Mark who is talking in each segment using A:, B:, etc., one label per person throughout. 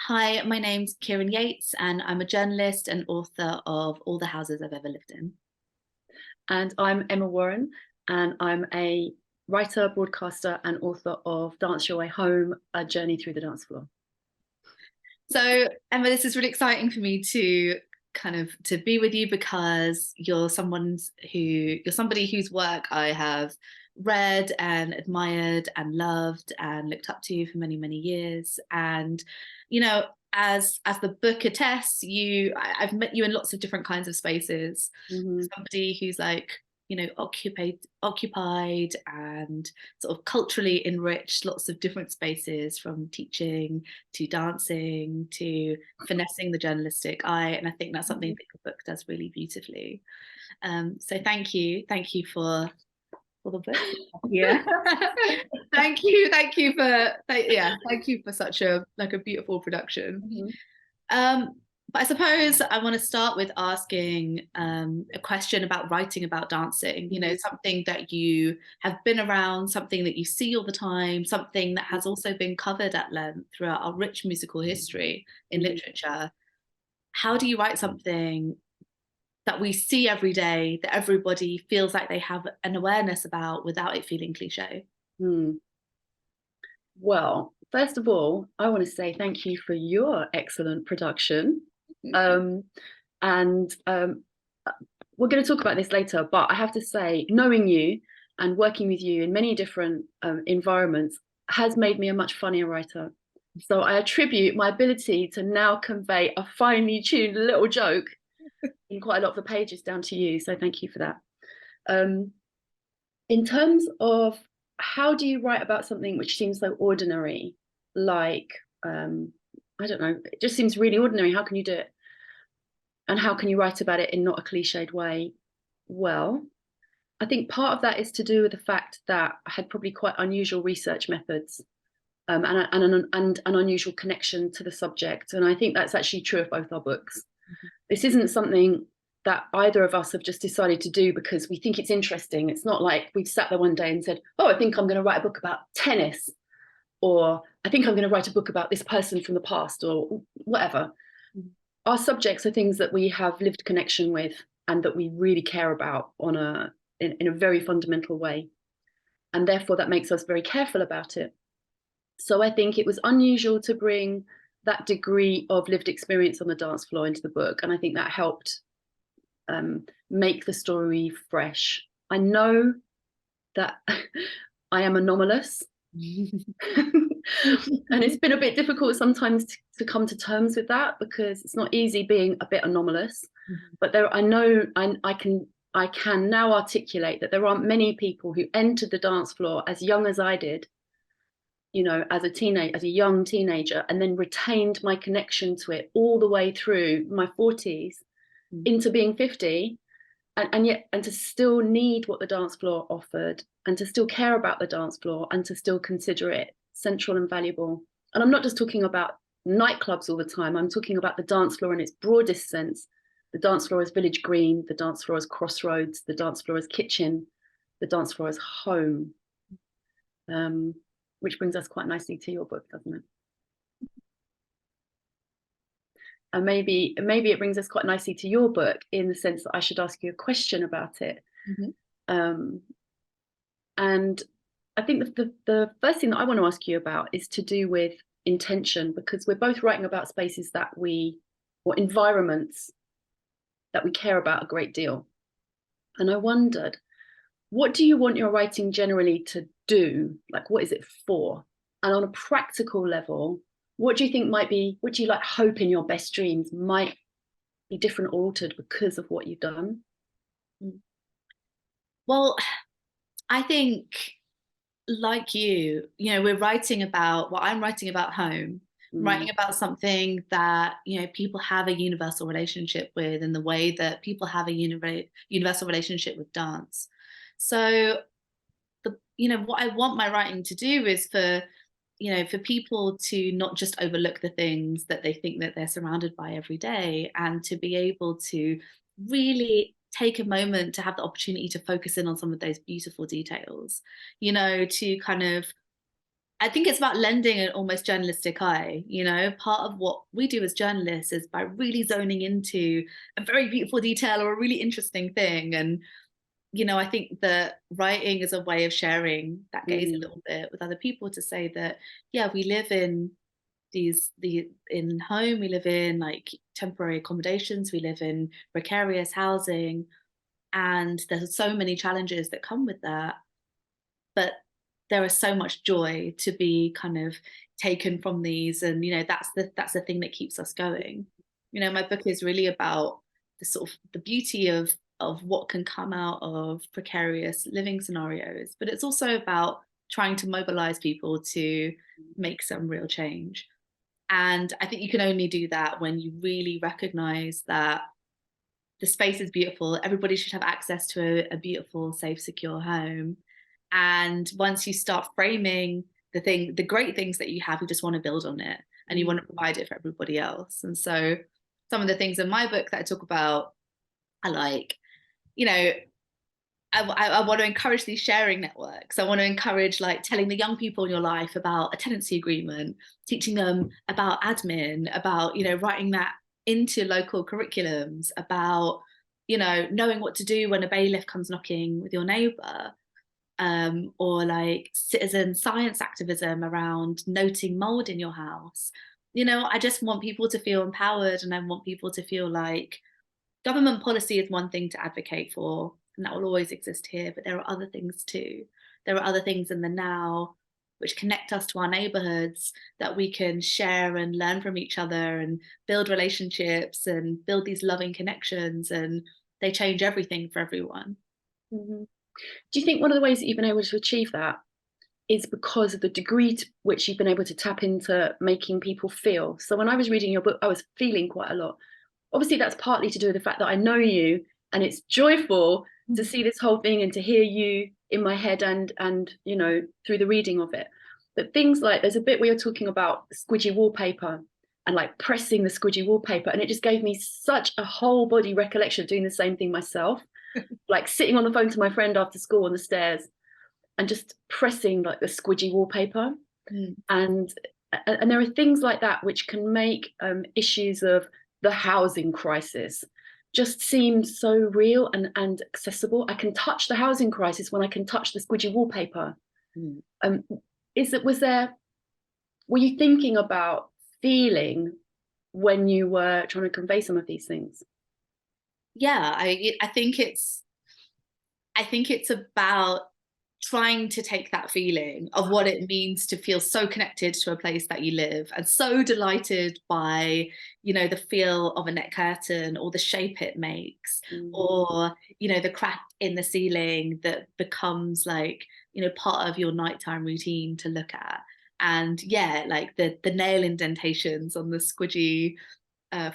A: Hi, my name's Kieran Yates, and I'm a journalist and author of All the Houses I've Ever Lived In.
B: And I'm Emma Warren, and I'm a writer, broadcaster, and author of Dance Your Way Home, A Journey Through the Dance Floor.
A: So, Emma, this is really exciting for me to to be with you because you're somebody whose work I have read and admired and loved and looked up to for many, many years. And, you know, as the book attests, I've met you in lots of different kinds of spaces.
B: Mm-hmm.
A: Somebody who's like, occupied and sort of culturally enriched lots of different spaces, from teaching to dancing to finessing the journalistic eye. And I think that's something that your book does really beautifully. So thank you for the book. Yeah. Thank you for such a beautiful production.
B: Mm-hmm.
A: But I suppose I want to start with asking a question about writing about dancing, something that you have been around, something that you see all the time, something that has also been covered at length throughout our rich musical history in literature. How do you write something that we see every day, that everybody feels like they have an awareness about without it feeling cliche?
B: Mm. Well, first of all, I want to say thank you for your excellent production. Um, and we're going to talk about this later, but I have to say, knowing you and working with you in many different environments has made me a much funnier writer. So I attribute my ability to now convey a finely tuned little joke in quite a lot of the pages down to you. So thank you for that. In terms of how do you write about something which seems so ordinary, like, I don't know, it just seems really ordinary. How can you do it? And how can you write about it in not a cliched way? Well, I think part of that is to do with the fact that I had probably quite unusual research methods, and an unusual connection to the subject. And I think that's actually true of both our books. This isn't something that either of us have just decided to do because we think it's interesting. It's not like we've sat there one day and said, oh, I think I'm going to write a book about tennis, or I think I'm going to write a book about this person from the past, or whatever. Our subjects are things that we have lived connection with and that we really care about in a very fundamental way. And therefore that makes us very careful about it. So I think it was unusual to bring that degree of lived experience on the dance floor into the book. And I think that helped make the story fresh. I know that I am anomalous. And it's been a bit difficult sometimes to come to terms with that, because it's not easy being a bit anomalous. But I know I can now articulate that there aren't many people who entered the dance floor as young as I did, as a young teenager, and then retained my connection to it all the way through my 40s into being 50, and to still need what the dance floor offered, and to still care about the dance floor, and to still consider it central and valuable. And I'm not just talking about nightclubs all the time. I'm talking about the dance floor in its broadest sense. The dance floor as village green, the dance floor as crossroads, the dance floor as kitchen, the dance floor as home. Which brings us quite nicely to your book, doesn't it? And maybe it brings us quite nicely to your book in the sense that I should ask you a question about it. And I think the first thing that I want to ask you about is to do with intention, because we're both writing about spaces or environments that we care about a great deal. And I wondered, what do you want your writing generally to do? Like, what is it for? And on a practical level, what do you think what do you hope in your best dreams might be different or altered because of what you've done?
A: Well, I think, like we're writing about I'm writing about home. I'm writing about something that, people have a universal relationship with, in the way that people have a universal relationship with dance. So what I want my writing to do is for people to not just overlook the things that they think that they're surrounded by every day, and to be able to really take a moment to have the opportunity to focus in on some of those beautiful details, to kind of I think it's about lending an almost journalistic eye. You know, part of what we do as journalists is by really zoning into a very beautiful detail or a really interesting thing. And, you know, I think that writing is a way of sharing that gaze a
B: Mm,
A: little bit with other people to say that, yeah, we live in the in home, we live in like temporary accommodations, we live in precarious housing, and there's so many challenges that come with that. But there is so much joy to be kind of taken from these, and you know that's the thing that keeps us going. You know, my book is really about the sort of the beauty of what can come out of precarious living scenarios, but it's also about trying to mobilize people to make some real change. And I think you can only do that when you really recognize that the space is beautiful. Everybody should have access to a beautiful, safe, secure home. And once you start framing the great things that you have, you just want to build on it and you want
B: mm,
A: to provide it for everybody else. And so some of the things in my book that I talk about are like, you know, I want to encourage these sharing networks. I want to encourage like telling the young people in your life about a tenancy agreement, teaching them about admin, about, you know, writing that into local curriculums, about, you know, knowing what to do when a bailiff comes knocking with your neighbor, or like citizen science activism around noting mold in your house. You know, I just want people to feel empowered, and I want people to feel like government policy is one thing to advocate for, and that will always exist here, but there are other things too. There are other things in the now which connect us to our neighborhoods that we can share and learn from each other and build relationships and build these loving connections, and they change everything for everyone.
B: mhm. Do you think one of the ways that you've been able to achieve that is because of the degree to which you've been able to tap into making people feel? So when I was reading your book, I was feeling quite a lot. Obviously, that's partly to do with the fact that I know you, and it's joyful to see this whole thing and to hear you in my head and you know through the reading of it. But things like there's a bit where you're talking about squidgy wallpaper and like pressing the squidgy wallpaper, and it just gave me such a whole body recollection of doing the same thing myself, like sitting on the phone to my friend after school on the stairs and just pressing like the squidgy wallpaper.
A: Mm.
B: And there are things like that which can make issues of the housing crisis just seem so real and accessible. I can touch the housing crisis when I can touch the squidgy wallpaper.
A: Mm.
B: um was there, were you thinking about feeling when you were trying to convey some of these things?
A: Yeah, I think it's about trying to take that feeling of what it means to feel so connected to a place that you live and so delighted by, you know, the feel of a net curtain or the shape it makes,
B: Mm,
A: or, you know, the crack in the ceiling that becomes like, you know, part of your nighttime routine to look at. And yeah, like the nail indentations on the squidgy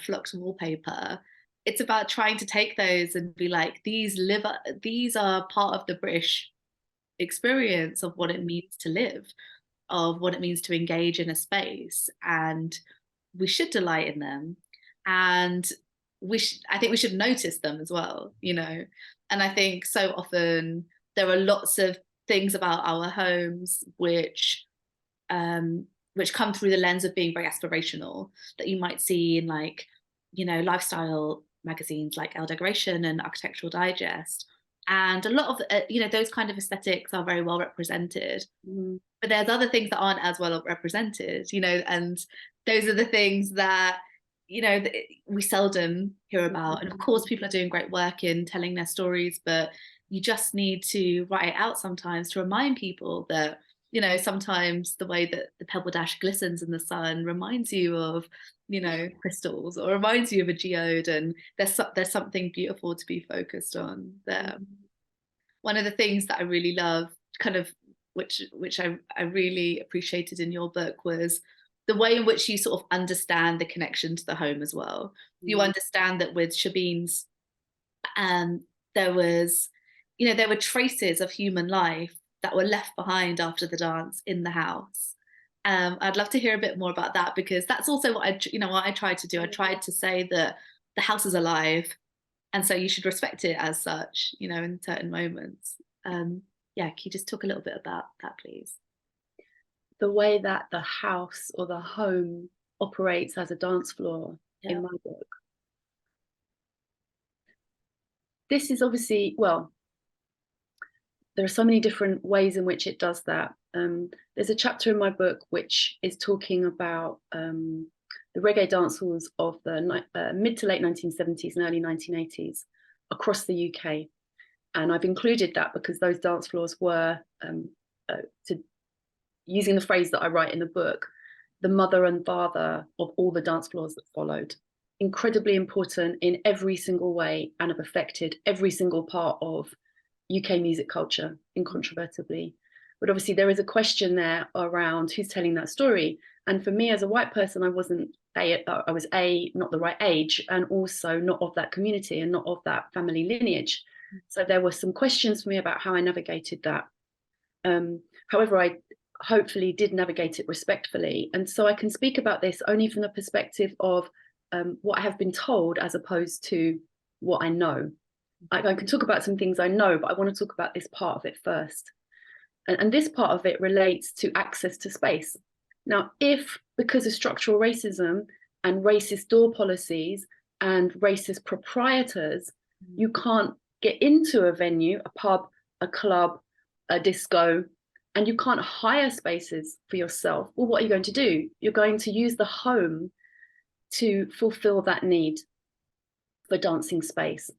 A: flux wallpaper. It's about trying to take those and be like, these are part of the British experience of what it means to live, of what it means to engage in a space, and we should delight in them, and I think we should notice them as well, you know. And I think so often there are lots of things about our homes um, which come through the lens of being very aspirational that you might see in like, you know, lifestyle magazines like Elle Decoration and Architectural Digest. And a lot of, you know, those kind of aesthetics are very well represented.
B: mm,
A: But there's other things that aren't as well represented, you know, and those are the things that, you know, we seldom hear about. And of course, people are doing great work in telling their stories, but you just need to write it out sometimes to remind people that, you know, sometimes the way that the pebble dash glistens in the sun reminds you of, you know, crystals, or reminds you of a geode, and there's something beautiful to be focused on there.
B: mm,
A: One of the things that I really love, kind of, which I really appreciated in your book, was the way in which you sort of understand the connection to the home as well. You
B: mm,
A: understand that with Shabin's, um, there was, you know, there were traces of human life that were left behind after the dance in the house. I'd love to hear a bit more about that, because that's also what you know, what I tried to do. I tried to say that the house is alive, and so you should respect it as such, you know, in certain moments. Yeah, can you just talk a little bit about that, please?
B: the way that the house or the home operates as a dance floor
A: Yeah.
B: in my book. This is obviously, well, there are so many different ways in which it does that. There's a chapter in my book which is talking about the reggae dance halls of the mid to late 1970s and early 1980s across the UK. And I've included that because those dance floors were, using the phrase that I write in the book, the mother and father of all the dance floors that followed. Incredibly important in every single way and have affected every single part of UK music culture, incontrovertibly. But obviously there is a question there around who's telling that story. And for me as a white person, I was not the right age, and also not of that community and not of that family lineage. So there were some questions for me about how I navigated that. However, I hopefully did navigate it respectfully. And so I can speak about this only from the perspective of what I have been told as opposed to what I know. I can talk about some things I know, but I want to talk about this part of it first. And this part of it relates to access to space. Now, if because of structural racism and racist door policies and racist proprietors, you can't get into a venue, a pub, a club, a disco, and you can't hire spaces for yourself, well, what are you going to do? You're going to use the home to fulfill that need for dancing space.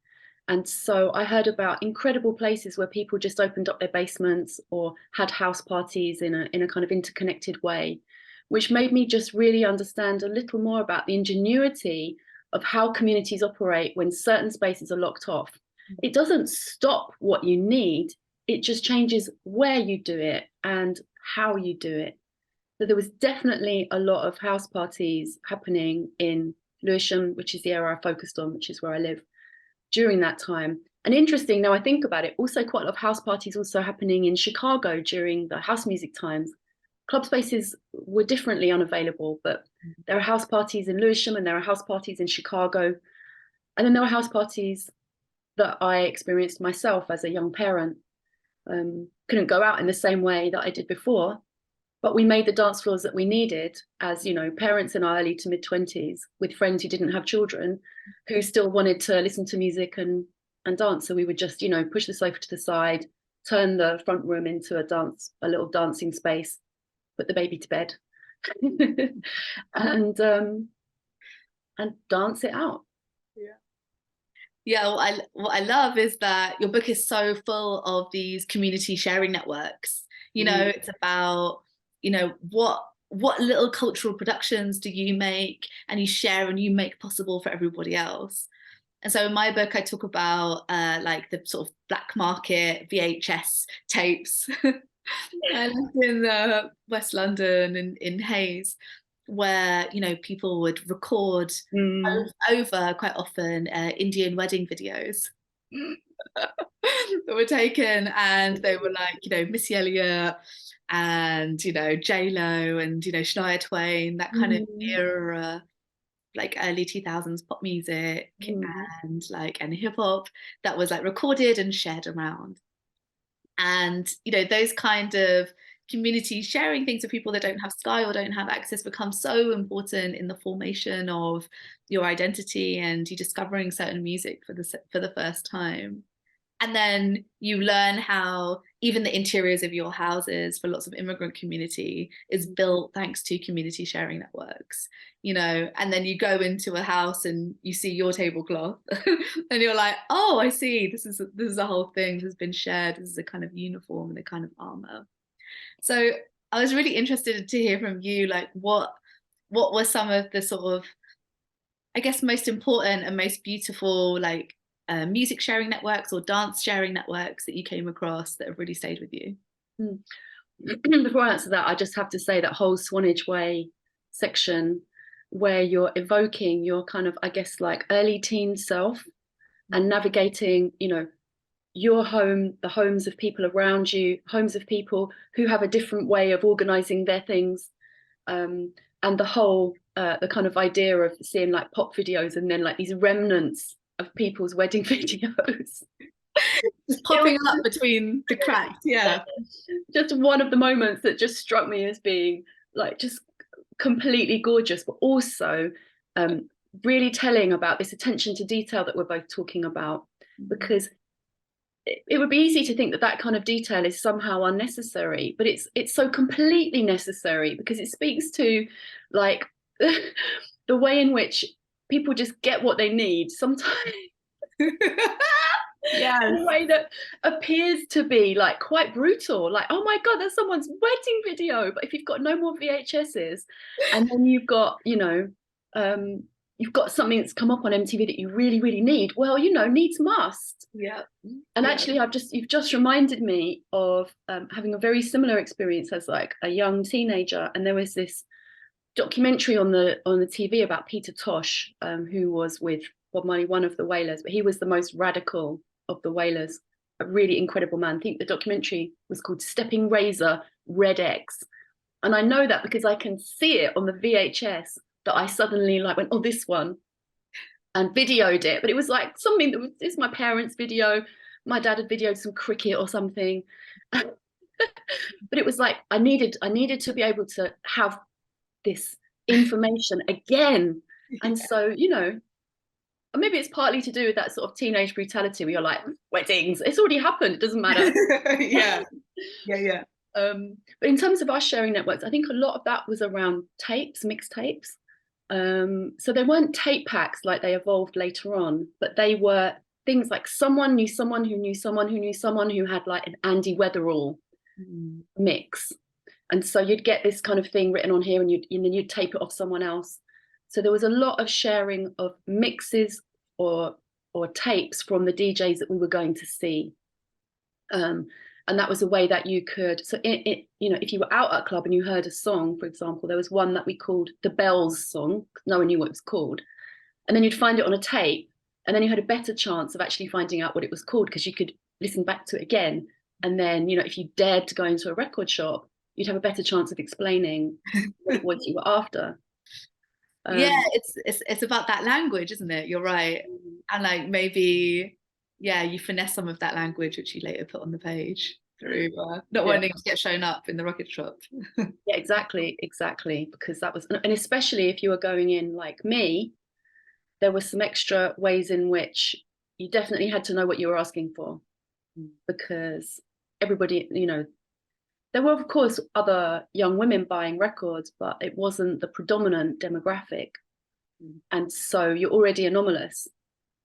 B: And so I heard about incredible places where people just opened up their basements or had house parties in a kind of interconnected way, which made me just really understand a little more about the ingenuity of how communities operate when certain spaces are locked off. It doesn't stop what you need, it just changes where you do it and how you do it. So there was definitely a lot of house parties happening in Lewisham, which is the area I focused on, which is where I live, during that time. And interesting, now I think about it, also quite a lot of house parties also happening in Chicago during the house music times. Club spaces were differently unavailable, but there are house parties in Lewisham and there are house parties in Chicago. And then there were house parties that I experienced myself as a young parent. Couldn't go out in the same way that I did before, but we made the dance floors that we needed as, you know, parents in our early to mid 20s with friends who didn't have children, who still wanted to listen to music and dance. So we would just, you know, push the sofa to the side, turn the front room into a little dancing space, put the baby to bed and dance it out.
A: Yeah, what I love is that your book is so full of these community sharing networks. You know, it's about, you know, what little cultural productions do you make and you share and you make possible for everybody else. And so in my book, I talk about like the sort of black market VHS tapes. I lived in West London in Hayes, where, you know, people would record over quite often Indian wedding videos that were taken, and they were like, you know, Missy Elliott and, you know, J-Lo and, you know, Shania Twain, that kind of era, like early 2000s pop music and hip hop that was like recorded and shared around. And, you know, those kind of community sharing things with people that don't have Sky or don't have access become so important in the formation of your identity and you discovering certain music for the first time. And then you learn how even the interiors of your houses for lots of immigrant community is built thanks to community sharing networks, you know, and then you go into a house and you see your tablecloth and you're like, oh, I see, this is a whole thing that has been shared. This is a kind of uniform and a kind of armor. So I was really interested to hear from you, like what were some of the sort of, I guess, most important and most beautiful, like music sharing networks or dance sharing networks that you came across that have really stayed with you?
B: Before I answer that, I just have to say that whole Swanage Way section where you're evoking your kind of, I guess, like early teen self and navigating, you know, your home, the homes of people around you, homes of people who have a different way of organizing their things, and the whole, the kind of idea of seeing like pop videos and then like these remnants of people's wedding videos.
A: Just popping up between the cracks. Yeah.
B: Just one of the moments that just struck me as being like just completely gorgeous, but also really telling about this attention to detail that we're both talking about, because it would be easy to think that that kind of detail is somehow unnecessary, but it's so completely necessary, because it speaks to like the way in which people just get what they need sometimes.
A: Yes.
B: In a way that appears to be like quite brutal, like, oh my god, there's someone's wedding video. But if you've got no more VHSs, and then you've got, you've got something that's come up on MTV that you really, really need, well, needs must.
A: Yeah.
B: And actually, you've just reminded me of having a very similar experience as like a young teenager, and there was this documentary on the TV about Peter Tosh, who was with Bob Marley, one of the Wailers, but he was the most radical of the Wailers, a really incredible man. I think the documentary was called Stepping Razor Red X. And I know that because I can see it on the VHS, that I suddenly like went, oh, this one, and videoed it. But it was like something that was, it's my parents' video. My dad had videoed some cricket or something. But it was like I needed to be able to have this information again. And so, maybe it's partly to do with that sort of teenage brutality where you're like, weddings, it's already happened, it doesn't matter.
A: Yeah.
B: But in terms of us sharing networks, I think a lot of that was around tapes, mixtapes. So they weren't tape packs like they evolved later on, but they were things like someone knew someone who knew someone who knew someone who had like an Andy Weatherall mix. And so you'd get this kind of thing written on here, and then you'd tape it off someone else. So there was a lot of sharing of mixes or tapes from the DJs that we were going to see. And that was a way that you could, so if you were out at a club and you heard a song, for example, there was one that we called the Bells song, no one knew what it was called. And then you'd find it on a tape, and then you had a better chance of actually finding out what it was called, because you could listen back to it again. And then, if you dared to go into a record shop, you'd have a better chance of explaining what it was you were after.
A: Yeah, it's about that language, isn't it? You're right. And like maybe, yeah, you finesse some of that language which you later put on the page through not wanting to get shown up in the record shop.
B: Yeah, exactly, because that was, and especially if you were going in like me, there were some extra ways in which you definitely had to know what you were asking for, because everybody, there were, of course, other young women buying records, but it wasn't the predominant demographic. And so you're already anomalous.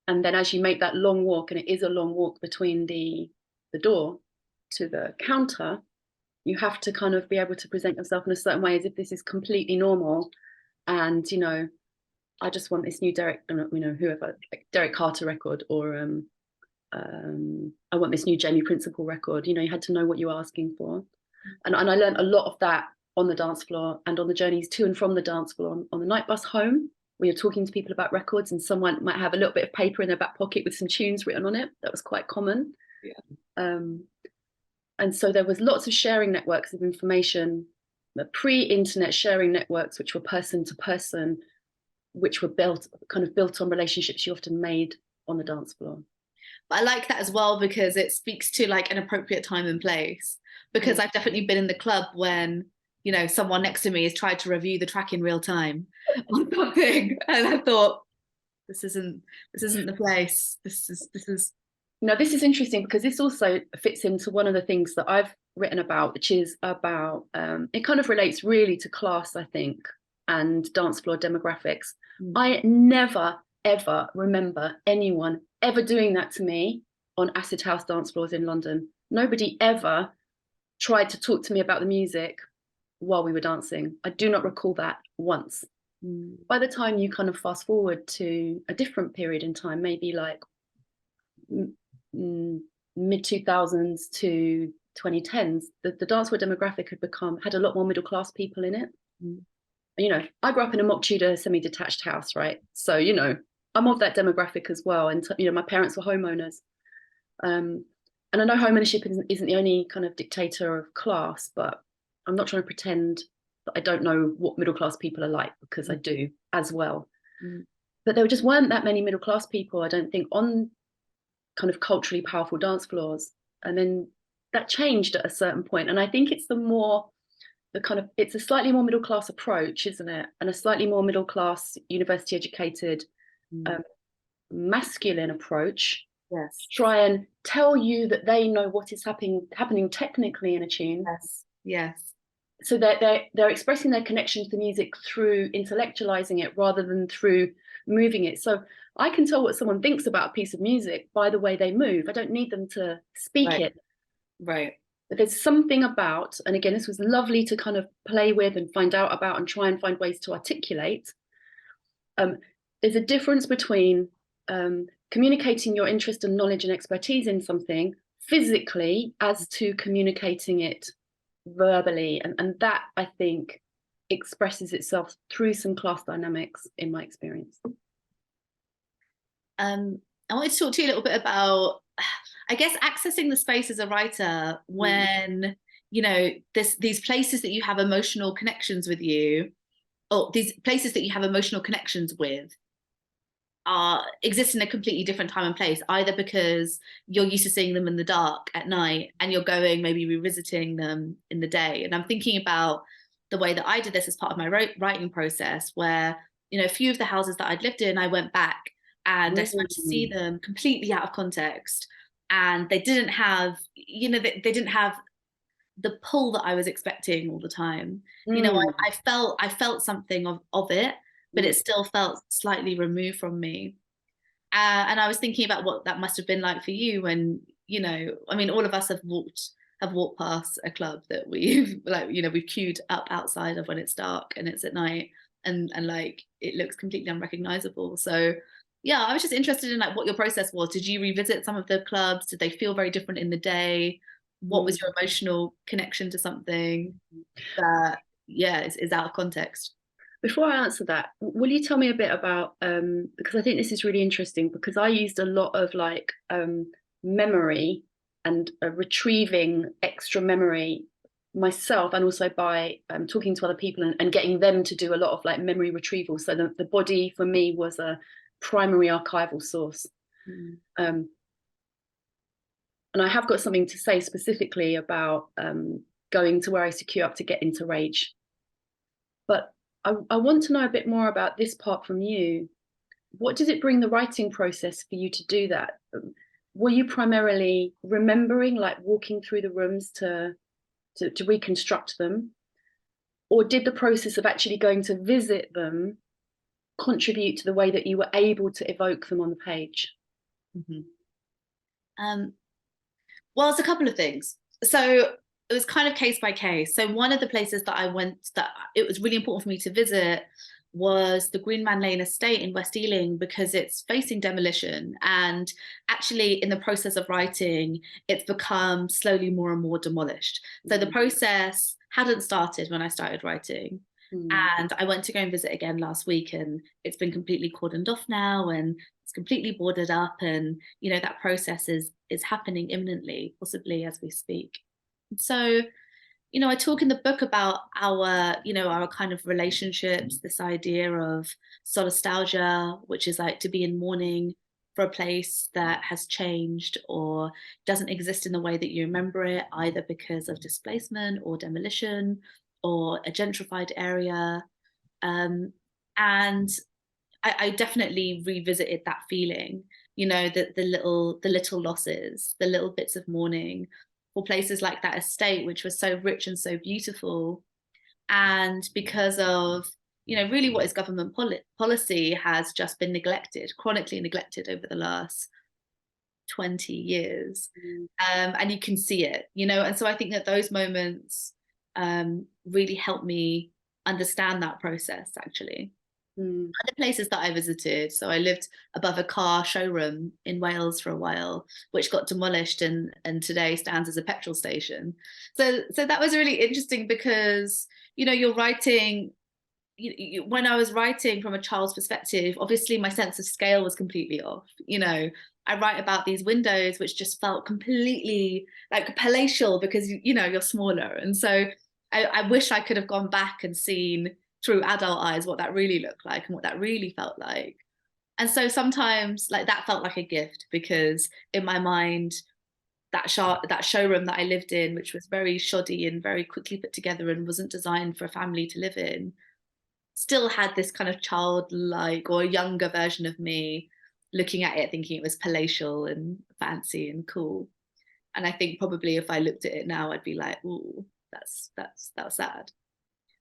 B: And then as you make that long walk, and it is a long walk between the door to the counter, you have to kind of be able to present yourself in a certain way as if this is completely normal. And, I just want this new Derek Carter record, or I want this new Jamie Principle record. You had to know what you were asking for. And I learned a lot of that on the dance floor and on the journeys to and from the dance floor. On the night bus home, where you're talking to people about records, and someone might have a little bit of paper in their back pocket with some tunes written on it. That was quite common. Yeah. And so there was lots of sharing networks of information, the pre-internet sharing networks, which were person to person, which were built on relationships you often made on the dance floor.
A: But I like that as well, because it speaks to like an appropriate time and place. Because I've definitely been in the club when, someone next to me has tried to review the track in real time on something, and I thought, this isn't the place. This is.
B: No, this is interesting, because this also fits into one of the things that I've written about, which is about it kind of relates really to class, I think, and dance floor demographics. I never ever remember anyone ever doing that to me on acid house dance floors in London. Nobody ever tried to talk to me about the music while we were dancing. I do not recall that once. By the time you kind of fast forward to a different period in time, maybe like mid 2000s to 2010s, the dance floor demographic had a lot more middle class people in it. I grew up in a mock Tudor semi-detached house, right? So I'm of that demographic as well, and my parents were homeowners, and I know home ownership isn't the only kind of dictator of class, but I'm not trying to pretend that I don't know what middle class people are like, because I do as well. But there just weren't that many middle class people, I don't think, on kind of culturally powerful dance floors. And then that changed at a certain point. And I think it's it's a slightly more middle class approach, isn't it? And a slightly more middle class, university educated, masculine approach.
A: Yes.
B: Try and tell you that they know what is happening technically in a tune.
A: Yes. Yes.
B: So they're expressing their connection to the music through intellectualizing it rather than through moving it. So I can tell what someone thinks about a piece of music by the way they move. I don't need them to speak it.
A: Right.
B: But there's something about, and again, this was lovely to kind of play with and find out about and try and find ways to articulate. There's a difference between communicating your interest and knowledge and expertise in something physically as to communicating it verbally. And that, I think, expresses itself through some class dynamics in my experience.
A: I wanted to talk to you a little bit about, I guess, accessing the space as a writer when, you know, these places that you have emotional connections with you, or these places that you have emotional connections with, exist in a completely different time and place, either because you're used to seeing them in the dark at night and you're going maybe revisiting them in the day. And I'm thinking about the way that I did this as part of my writing process, where, you know, a few of the houses that I'd lived in, I went back and I started to see them completely out of context, and they didn't have, you know, they didn't have the pull that I was expecting all the time. You know, I felt something of it, but it still felt slightly removed from me. And I was thinking about what that must have been like for you when, you know, I mean, all of us have walked past a club that we've like, you know, we've queued up outside of when it's dark and it's at night, and like it looks completely unrecognizable. So yeah, I was just interested in like what your process was. Did you revisit some of the clubs? Did they feel very different in the day? What was your emotional connection to something that, yeah, is out of context?
B: Before I answer that, will you tell me a bit about, because I think this is really interesting, because I used a lot of like memory and retrieving extra memory myself, and also by talking to other people and getting them to do a lot of like memory retrieval. So the body for me was a primary archival source. And I have got something to say specifically about going to where I used to queue up to get into Rage. But I want to know a bit more about this part from you. What does it bring the writing process for you to do that? Were you primarily remembering, like walking through the rooms to reconstruct them? Or did the process of actually going to visit them contribute to the way that you were able to evoke them on the page?
A: Well, it's a couple of things. So it was kind of case by case. So one of the places that I went that it was really important for me to visit was the Greenman Lane estate in West Ealing, because it's facing demolition. And actually in the process of writing, it's become slowly more and more demolished. So the process hadn't started when I started writing. And I went to go and visit again last week, and it's been completely cordoned off now, and it's completely boarded up, and you know that process is happening imminently, possibly as we speak. So, you know, I talk in the book about our, you know, our kind of relationships, this idea of solastalgia, which is like to be in mourning for a place that has changed or doesn't exist in the way that you remember it, either because of displacement or demolition or a gentrified area. And I definitely revisited that feeling, you know, the little losses, the little bits of mourning for places like that estate, which was so rich and so beautiful. And because of, you know, really what is government policy has just been neglected, chronically neglected over the last 20 years. And you can see it, you know, and so I think that those moments really helped me understand that process, actually. Other places that I visited, so I lived above a car showroom in Wales for a while, which got demolished and today stands as a petrol station. So that was really interesting because, you know, you're writing, when I was writing from a child's perspective, obviously my sense of scale was completely off. You know, I write about these windows which just felt completely like palatial because, you know, you're smaller. And so I wish I could have gone back and seen through adult eyes what that really looked like and what that really felt like. And so sometimes like that felt like a gift, because in my mind, that showroom that I lived in, which was very shoddy and very quickly put together and wasn't designed for a family to live in, still had this kind of childlike or younger version of me looking at it thinking it was palatial and fancy and cool. And I think probably if I looked at it now, I'd be like, ooh, that's sad.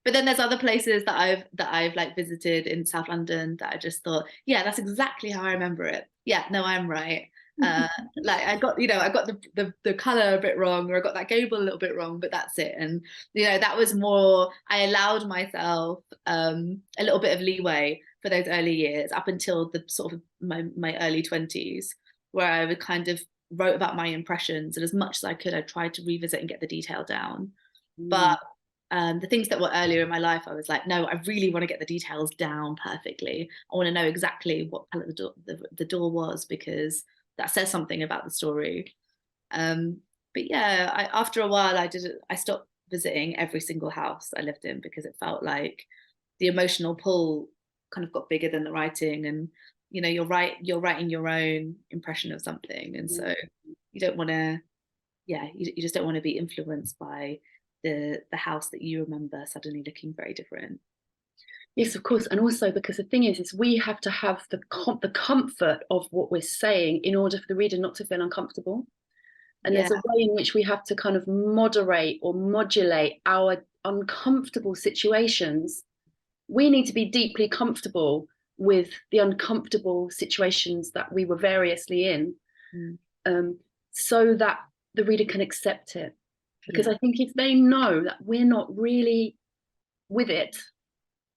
A: But then there's other places that I've like visited in South London that I just thought, yeah, that's exactly how I remember it. Yeah, no, I'm right. Uh, like I got the color a bit wrong, or I got that gable a little bit wrong, but that's it. And that was more. I allowed myself a little bit of leeway for those early years, up until the sort of my early 20s, where I would kind of wrote about my impressions, and as much as I could, I tried to revisit and get the detail down. But the things that were earlier in my life, I was like, no, I really want to get the details down perfectly. I want to know exactly what color the door was, because that says something about the story. But yeah, after a while, I stopped visiting every single house I lived in, because it felt like the emotional pull kind of got bigger than the writing. And you're writing your own impression of something, and so you don't want to, yeah, you just don't want to be influenced by the house that you remember suddenly looking very different.
B: Yes, of course. And also because the thing is we have to have the comfort of what we're saying in order for the reader not to feel uncomfortable. And
A: Yeah.
B: there's a way in which we have to kind of moderate or modulate our uncomfortable situations. We need to be deeply comfortable with the uncomfortable situations that we were variously in, so that the reader can accept it. Because I think if they know that we're not really with it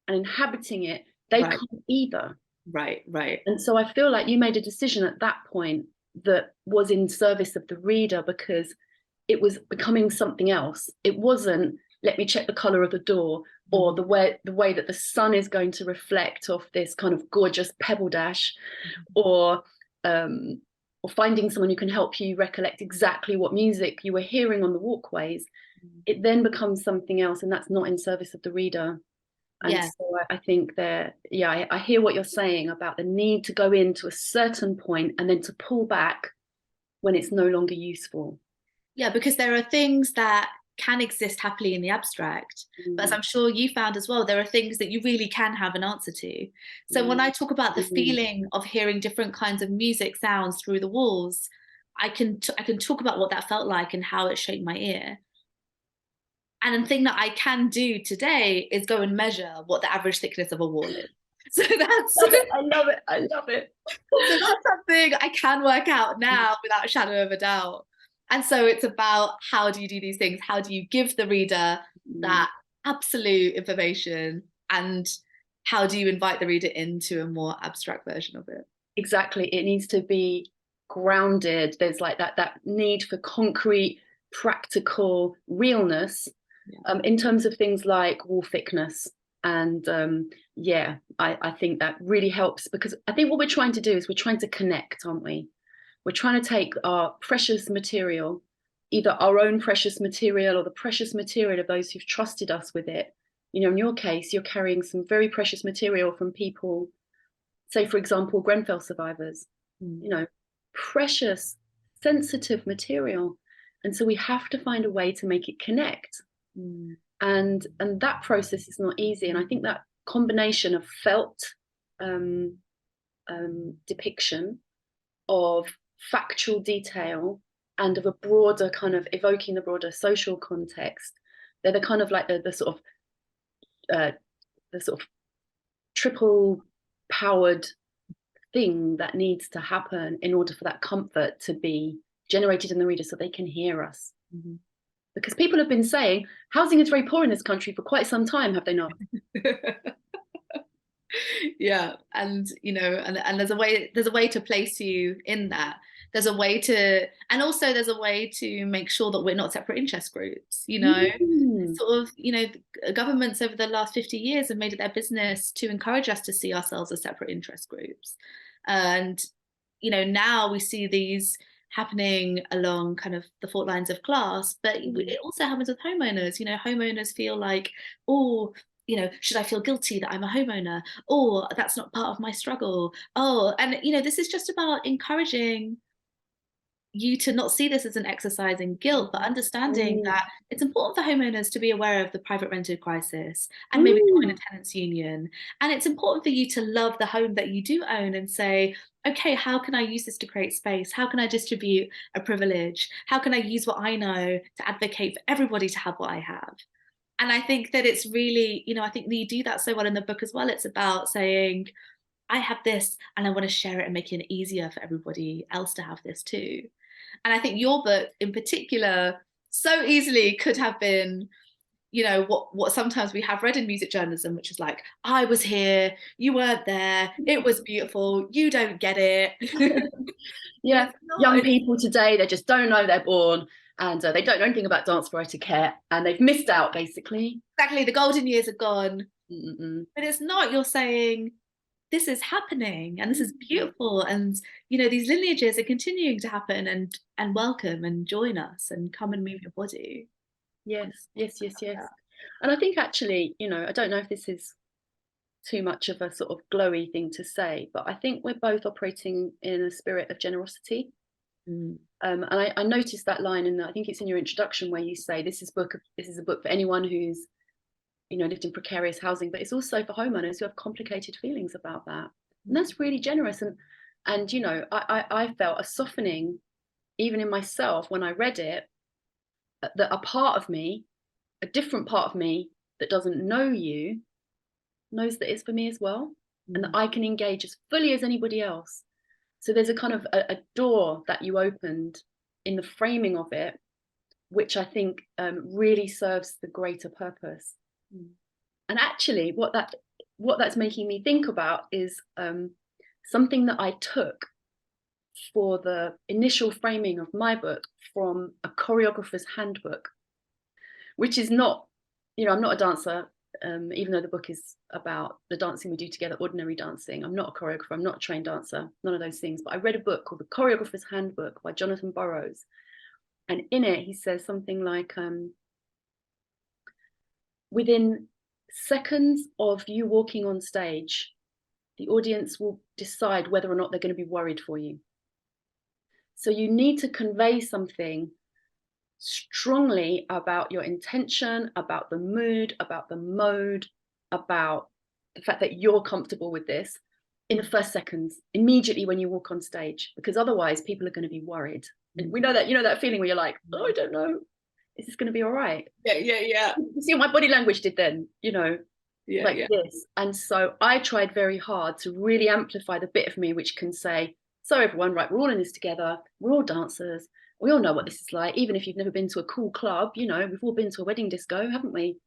B: and inhabiting it, they
A: Right.
B: can't either.
A: Right.
B: And so I feel like you made a decision at that point that was in service of the reader, because it was becoming something else. It wasn't, let me check the color of the door, or the way that the sun is going to reflect off this kind of gorgeous pebble dash, or finding someone who can help you recollect exactly what music you were hearing on the walkways. It then becomes something else, and that's not in service of the reader. And
A: Yeah.
B: so I think that, yeah, I hear what you're saying about the need to go into a certain point and then to pull back when it's no longer useful.
A: Yeah, because there are things that can exist happily in the abstract, but as I'm sure you found as well, there are things that you really can have an answer to. So when I talk about the feeling of hearing different kinds of music sounds through the walls, I can talk about what that felt like and how it shaped my ear. And the thing that I can do today is go and measure what the average thickness of a wall is. So that's
B: I love it. I love it.
A: so that's something I can work out now without a shadow of a doubt. And so it's about, how do you do these things? How do you give the reader that absolute information? And how do you invite the reader into a more abstract version of it?
B: Exactly. It needs to be grounded. There's like that need for concrete, practical realness, in terms of things like wall thickness. And yeah, I think that really helps, because I think what we're trying to do is we're trying to connect, aren't we? We're trying to take our precious material, either our own precious material or the precious material of those who've trusted us with it. In your case, you're carrying some very precious material from people, say, for example, Grenfell survivors, precious, sensitive material. And so we have to find a way to make it connect. And that process is not easy. And I think that combination of felt depiction, of factual detail, and of a broader kind of evoking the broader social context, they're the kind of like the sort of triple powered thing that needs to happen in order for that comfort to be generated in the reader so they can hear us. Because people have been saying housing is very poor in this country for quite some time, have they not?
A: Yeah, and and there's a way to place you in that. There's a way to, and also there's a way to make sure that we're not separate interest groups. Sort of, governments over the last 50 years have made it their business to encourage us to see ourselves as separate interest groups. And now we see these happening along kind of the fault lines of class, but it also happens with homeowners. Homeowners feel like, oh, you know, should I feel guilty that I'm a homeowner? Or that's not part of my struggle. Oh, and you know, this is just about encouraging you to not see this as an exercise in guilt, but understanding
B: Mm,
A: that it's important for homeowners to be aware of the private rented crisis and maybe join a
B: mm,
A: tenants union. And it's important for you to love the home that you do own and say, okay, how can I use this to create space? How can I distribute a privilege? How can I use what I know to advocate for everybody to have what I have? And I think that it's really, you know, I think that you do that so well in the book as well. It's about saying, I have this and I want to share it and make it easier for everybody else to have this too. And I think your book in particular so easily could have been, you know, what sometimes we have read in music journalism, which is like, I was here, you weren't there, it was beautiful, you don't get it. But
B: yeah,
A: it's not.
B: young
A: It's
B: people today, they just don't know they're born, and they don't know anything about dance for etiquette, and they've missed out basically.
A: exactly, the golden years are gone.
B: Mm-mm.
A: But it's not. You're saying this is happening and this is beautiful, and you know, these lineages are continuing to happen, and welcome and join us and come and move your body.
B: Yes, yes, yes, yes. And I think actually, I don't know if this is too much of a sort of glowy thing to say, but I think we're both operating in a spirit of generosity.
A: Mm.
B: And I noticed that line, and I think it's in your introduction where you say this is a book for anyone who's lived in precarious housing, but it's also for homeowners who have complicated feelings about that. And that's really generous. And I felt a softening even in myself when I read it, that a part of me, a different part of me that doesn't know you, knows that it's for me as well, and that
A: Mm.
B: I can engage as fully as anybody else. So there's a kind of a door that you opened in the framing of it, which I think really serves the greater purpose.
A: Mm.
B: And actually, what that's making me think about is something that I took for the initial framing of my book from a choreographer's handbook, which is not, I'm not a dancer, even though the book is about the dancing we do together, ordinary dancing. I'm not a choreographer, I'm not a trained dancer, none of those things. But I read a book called The Choreographer's Handbook by Jonathan Burrows. And in it, he says something like, within seconds of you walking on stage, the audience will decide whether or not they're going to be worried for you. So you need to convey something strongly about your intention, about the mood, about the mode, about the fact that you're comfortable with this in the first seconds, immediately when you walk on stage, because otherwise people are going to be worried. And we know that, that feeling where you're like, oh, I don't know, is this going to be all right?
A: Yeah.
B: You see what my body language did then, like
A: Yeah.
B: this. And so I tried very hard to really amplify the bit of me which can say, so everyone, right, we're all in this together, we're all dancers, we all know what this is like, even if you've never been to a cool club, we've all been to a wedding disco, haven't we?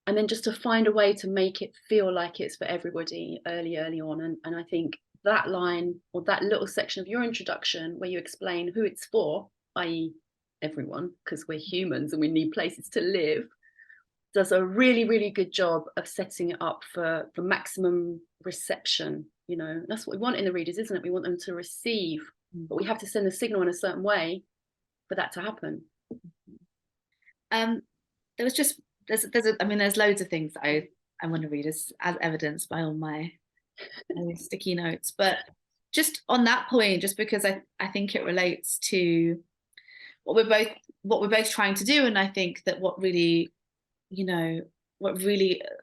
B: And then just to find a way to make it feel like it's for everybody early on. And I think that line, or that little section of your introduction where you explain who it's for, i.e. everyone, because we're humans and we need places to live, does a really, really good job of setting it up for maximum reception. That's what we want in the readers, isn't it? We want them to receive, but we have to send the signal in a certain way for that to happen.
A: There was just there's loads of things that I want to read as evidenced by all my sticky notes, but just on that point, just because I think it relates to what we're both trying to do, and I think that what really,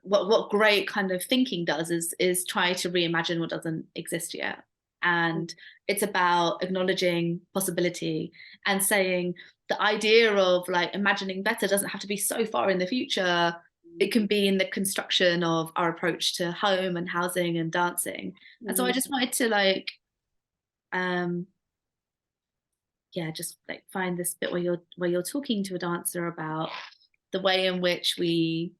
A: what great kind of thinking does is try to reimagine what doesn't exist yet. And it's about acknowledging possibility and saying the idea of like imagining better doesn't have to be so far in the future. It can be in the construction of our approach to home and housing and dancing. And so I just wanted to like just like find this bit where you're talking to a dancer about the way in which we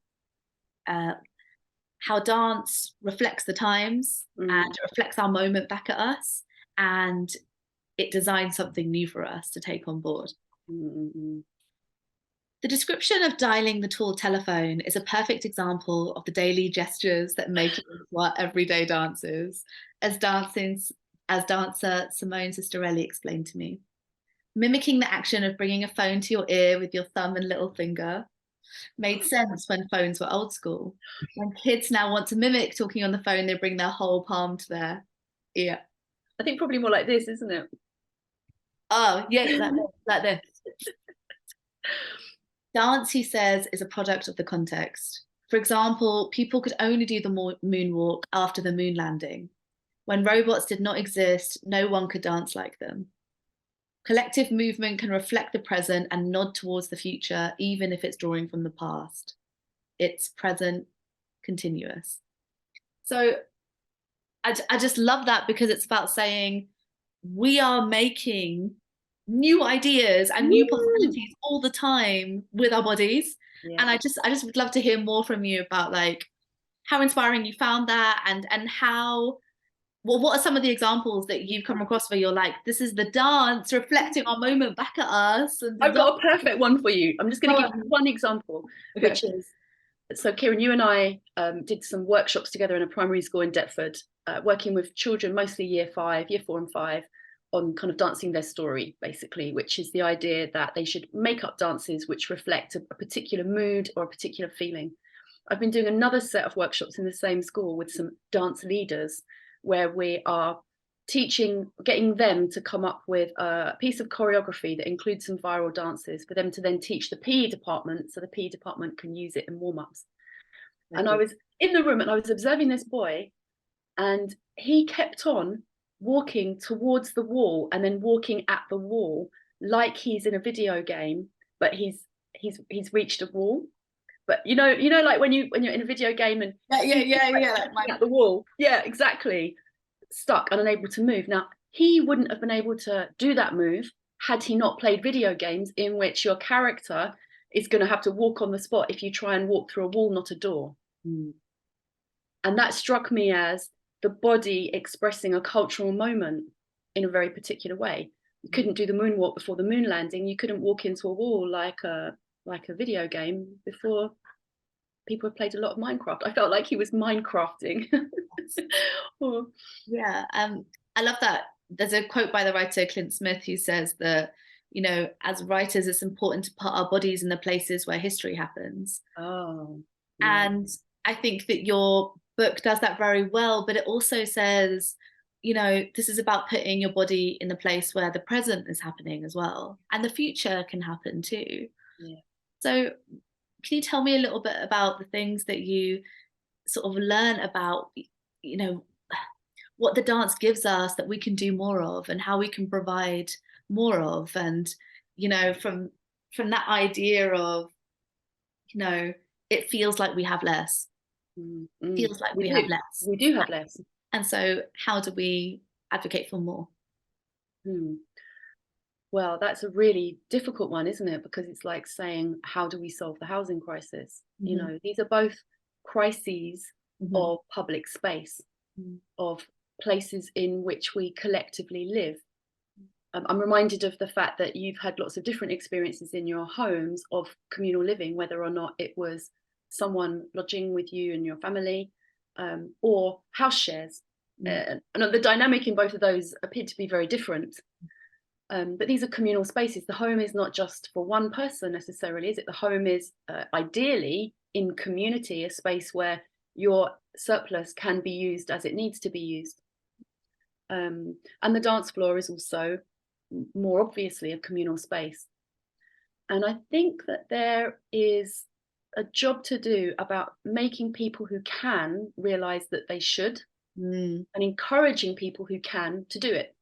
A: how dance reflects the times and reflects our moment back at us, and it designs something new for us to take on board.
B: Mm-hmm.
A: The description of dialing the tall telephone is a perfect example of the daily gestures that make us what everyday dancers, as dancer Simone Sisterelli explained to me. Mimicking the action of bringing a phone to your ear with your thumb and little finger, made sense when phones were old school. When kids now want to mimic talking on the phone, they bring their whole palm to their ear.
B: I think probably more like this, isn't it?
A: Oh, yeah, like this. Dance, he says, is a product of the context. For example, people could only do the moonwalk after the moon landing. When robots did not exist, no one could dance like them. Collective movement can reflect the present and nod towards the future, even if it's drawing from the past. It's present, continuous. So I just love that, because it's about saying we are making new ideas and new possibilities all the time with our bodies.
B: Yeah.
A: And I just would love to hear more from you about like how inspiring you found that, and how, well, what are some of the examples that you've come across where you're like, this is the dance reflecting our moment back at us? And
B: I've got a perfect one for you. I'm just going to give you one example,
A: Okay.
B: which is, so Kieran, you and I did some workshops together in a primary school in Deptford, working with children, mostly year 4 and 5, on kind of dancing their story, basically, which is the idea that they should make up dances which reflect a particular mood or a particular feeling. I've been doing another set of workshops in the same school with some dance leaders, where we are teaching, getting them to come up with a piece of choreography that includes some viral dances for them to then teach the PE department, so the PE department can use it in warm-ups. Okay. And I was in the room and I was observing this boy, and he kept on walking towards the wall and then walking at the wall like he's in a video game, but he's reached a wall. But you know, like when you're in a video game and at the wall, yeah, exactly, stuck and unable to move. Now, he wouldn't have been able to do that move had he not played video games in which your character is going to have to walk on the spot if you try and walk through a wall, not a door. And that struck me as the body expressing a cultural moment in a very particular way. You couldn't do the moonwalk before the moon landing. You couldn't walk into a wall like a video game before people have played a lot of Minecraft. I felt like he was Minecrafting.
A: Yeah, I love that. There's a quote by the writer Clint Smith who says that, you know, as writers, it's important to put our bodies in the places where history happens.
B: Oh,
A: yeah. And I think that your book does that very well, but it also says, you know, this is about putting your body in the place where the present is happening as well, and the future can happen too.
B: Yeah.
A: So can you tell me a little bit about the things that you sort of learn about, you know, what the dance gives us that we can do more of, and how we can provide more of, and, you know, from that idea of, you know, it feels like we have less. Feels like we have less.
B: We do have less.
A: And so how do we advocate for more?
B: Well, that's a really difficult one, isn't it? Because it's like saying, how do we solve the housing crisis? You know, these are both crises of public space, of places in which we collectively live. I'm reminded of the fact that you've had lots of different experiences in your homes of communal living, whether or not it was someone lodging with you and your family, or house shares. And the dynamic in both of those appeared to be very different. But these are communal spaces. The home is not just for one person necessarily, is it? The home is ideally in community, a space where your surplus can be used as it needs to be used. And the dance floor is also more obviously a communal space. And I think that there is a job to do about making people who can realize that they should, and encouraging people who can to do it.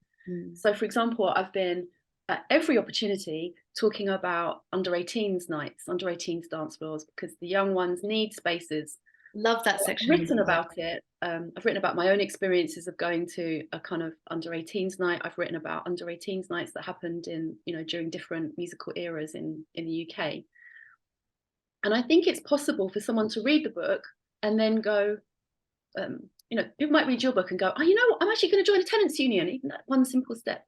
B: So, for example, I've been at every opportunity talking about under 18s nights, under 18s dance floors, because the young ones need spaces.
A: Love that section.
B: I've written about it. I've written about my own experiences of going to a kind of under 18s night. I've written about under 18s nights that happened in, you know, during different musical eras in the UK. And I think it's possible for someone to read the book and then go, you know, people might read your book and go, oh, you know what, I'm actually going to join a tenants union, even that one simple step.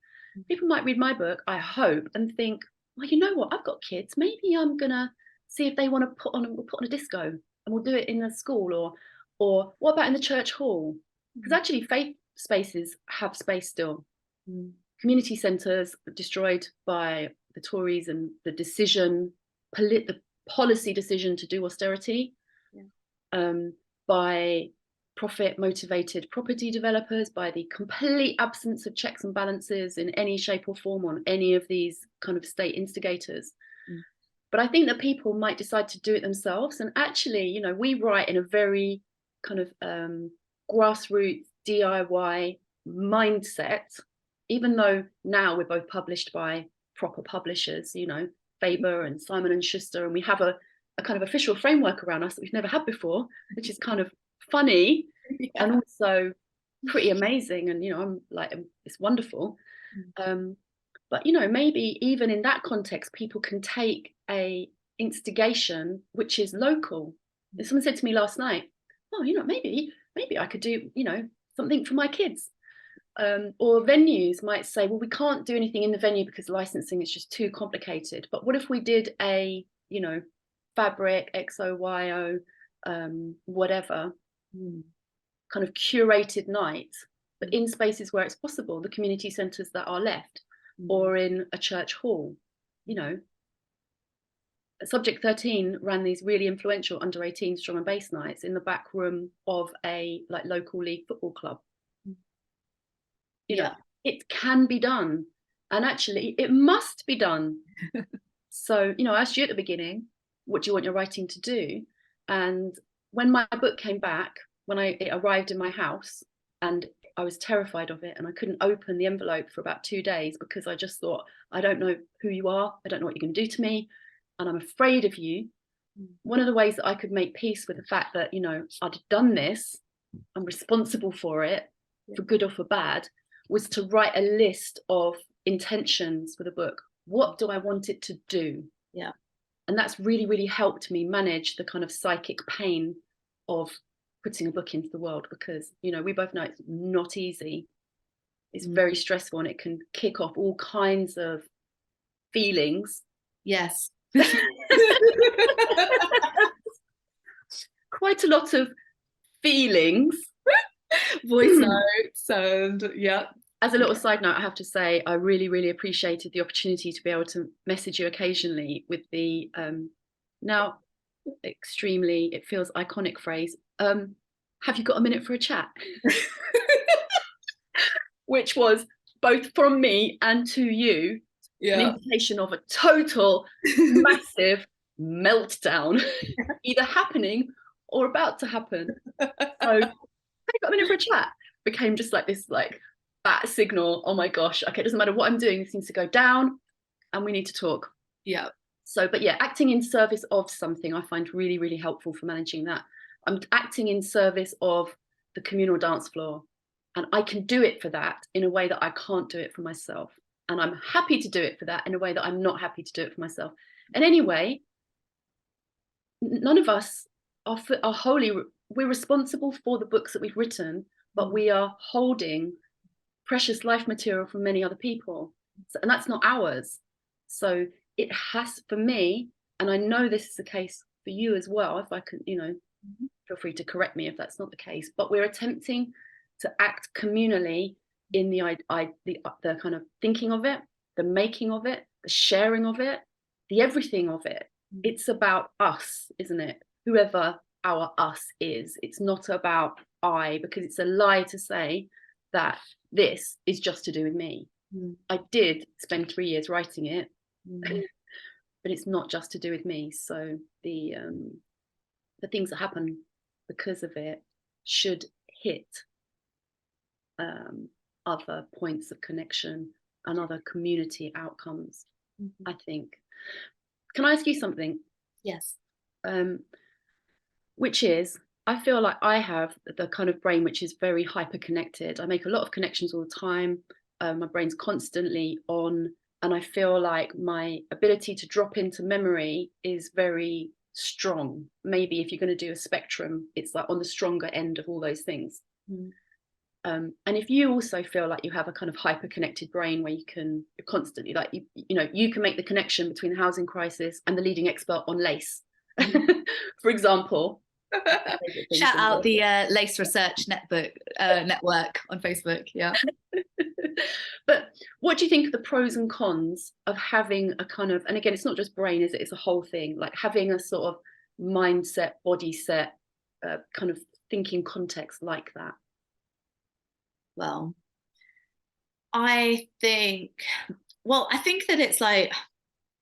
B: People might read my book, I hope, and think, well, you know what, I've got kids, maybe I'm going to see if they want to put on a disco, and we'll do it in the school, or what about in the church hall? Because actually faith spaces have space still. Community centres destroyed by the Tories and the decision, the policy decision to do austerity, by profit motivated property developers, by the complete absence of checks and balances in any shape or form on any of these kind of state instigators. But I think that people might decide to do it themselves. And actually, you know, we write in a very kind of grassroots DIY mindset, even though now we're both published by proper publishers, you know, Faber and Simon and Schuster, and we have a kind of official framework around us that we've never had before, which is kind of funny and also pretty amazing. And, you know, I'm like, it's wonderful. But, you know, maybe even in that context, people can take a instigation which is local. Someone said to me last night, oh, you know, maybe I could do, you know, something for my kids. Or venues might say, well, we can't do anything in the venue because licensing is just too complicated. But what if we did a, you know, fabric, XOYO, whatever, kind of curated night, but in spaces where it's possible, the community centres that are left, or in a church hall, you know. Subject 13 ran these really influential under 18 drum and bass nights in the back room of a like local league football club. You know, it can be done, and actually it must be done. So, you know, I asked you at the beginning, what do you want your writing to do? And when my book came back, when it arrived in my house, and I was terrified of it, and I couldn't open the envelope for about 2 days because I just thought, I don't know who you are, I don't know what you're going to do to me, and I'm afraid of you. One of the ways that I could make peace with the fact that, you know, I'd done this, I'm responsible for it, for good or for bad, was to write a list of intentions for the book. What do I want it to do?
A: Yeah.
B: And that's really, really helped me manage the kind of psychic pain of putting a book into the world, because, you know, we both know it's not easy. It's very stressful, and it can kick off all kinds of feelings.
A: Yes.
B: Quite a lot of feelings.
A: Voice notes, and
B: As a little side note, I have to say I really, really appreciated the opportunity to be able to message you occasionally with the now extremely, it feels iconic phrase, have you got a minute for a chat? Which was both from me and to you an indication of a total massive meltdown either happening or about to happen. So have you got a minute for a chat became just like this like bat signal. Oh my gosh, okay, it doesn't matter what I'm doing, this needs to go down and we need to talk. So, but yeah, acting in service of something I find really, really helpful for managing that. I'm acting in service of the communal dance floor, and I can do it for that in a way that I can't do it for myself. And I'm happy to do it for that in a way that I'm not happy to do it for myself. And anyway, none of us are wholly, we're responsible for the books that we've written, but we are holding precious life material from many other people. And that's not ours. So it has, for me, and I know this is the case for you as well, if I can, you know, feel free to correct me if that's not the case, but we're attempting to act communally in the kind of thinking of it, the making of it, the sharing of it, the everything of it. It's about us, isn't it? Whoever our us is. It's not about I, because it's a lie to say that this is just to do with me. I did spend 3 years writing it, but it's not just to do with me. So the things that happen because of it should hit other points of connection and other community outcomes, I think. Can I ask you something?
A: Yes.
B: Which is, I feel like I have the kind of brain which is very hyper connected. I make a lot of connections all the time. My brain's constantly on, and I feel like my ability to drop into memory is very strong. Maybe if you're going to do a spectrum, it's like on the stronger end of all those things. And if you also feel like you have a kind of hyper connected brain where you're constantly like, you know, you can make the connection between the housing crisis and the leading expert on lace, for example.
A: Shout out the Lace Research Network on Facebook.
B: But what do you think of the pros and cons of having a kind of, and again, it's not just brain, is it? It's a whole thing, like having a sort of mindset, body set, kind of thinking context like that?
A: Well, I think, well, I think that it's like,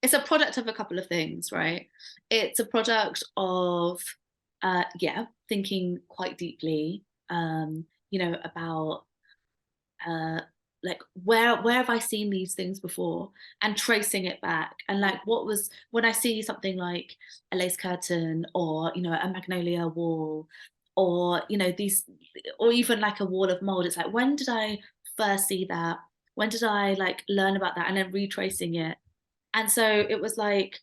A: it's a product of a couple of things, right? It's a product of, yeah, thinking quite deeply, about uh like where have I seen these things before, and tracing it back, and like what was, when I see something like a lace curtain, or a magnolia wall, or these, or even like a wall of mold, it's like, when did I first see that, when did I like learn about that, and then retracing it. And so it was like,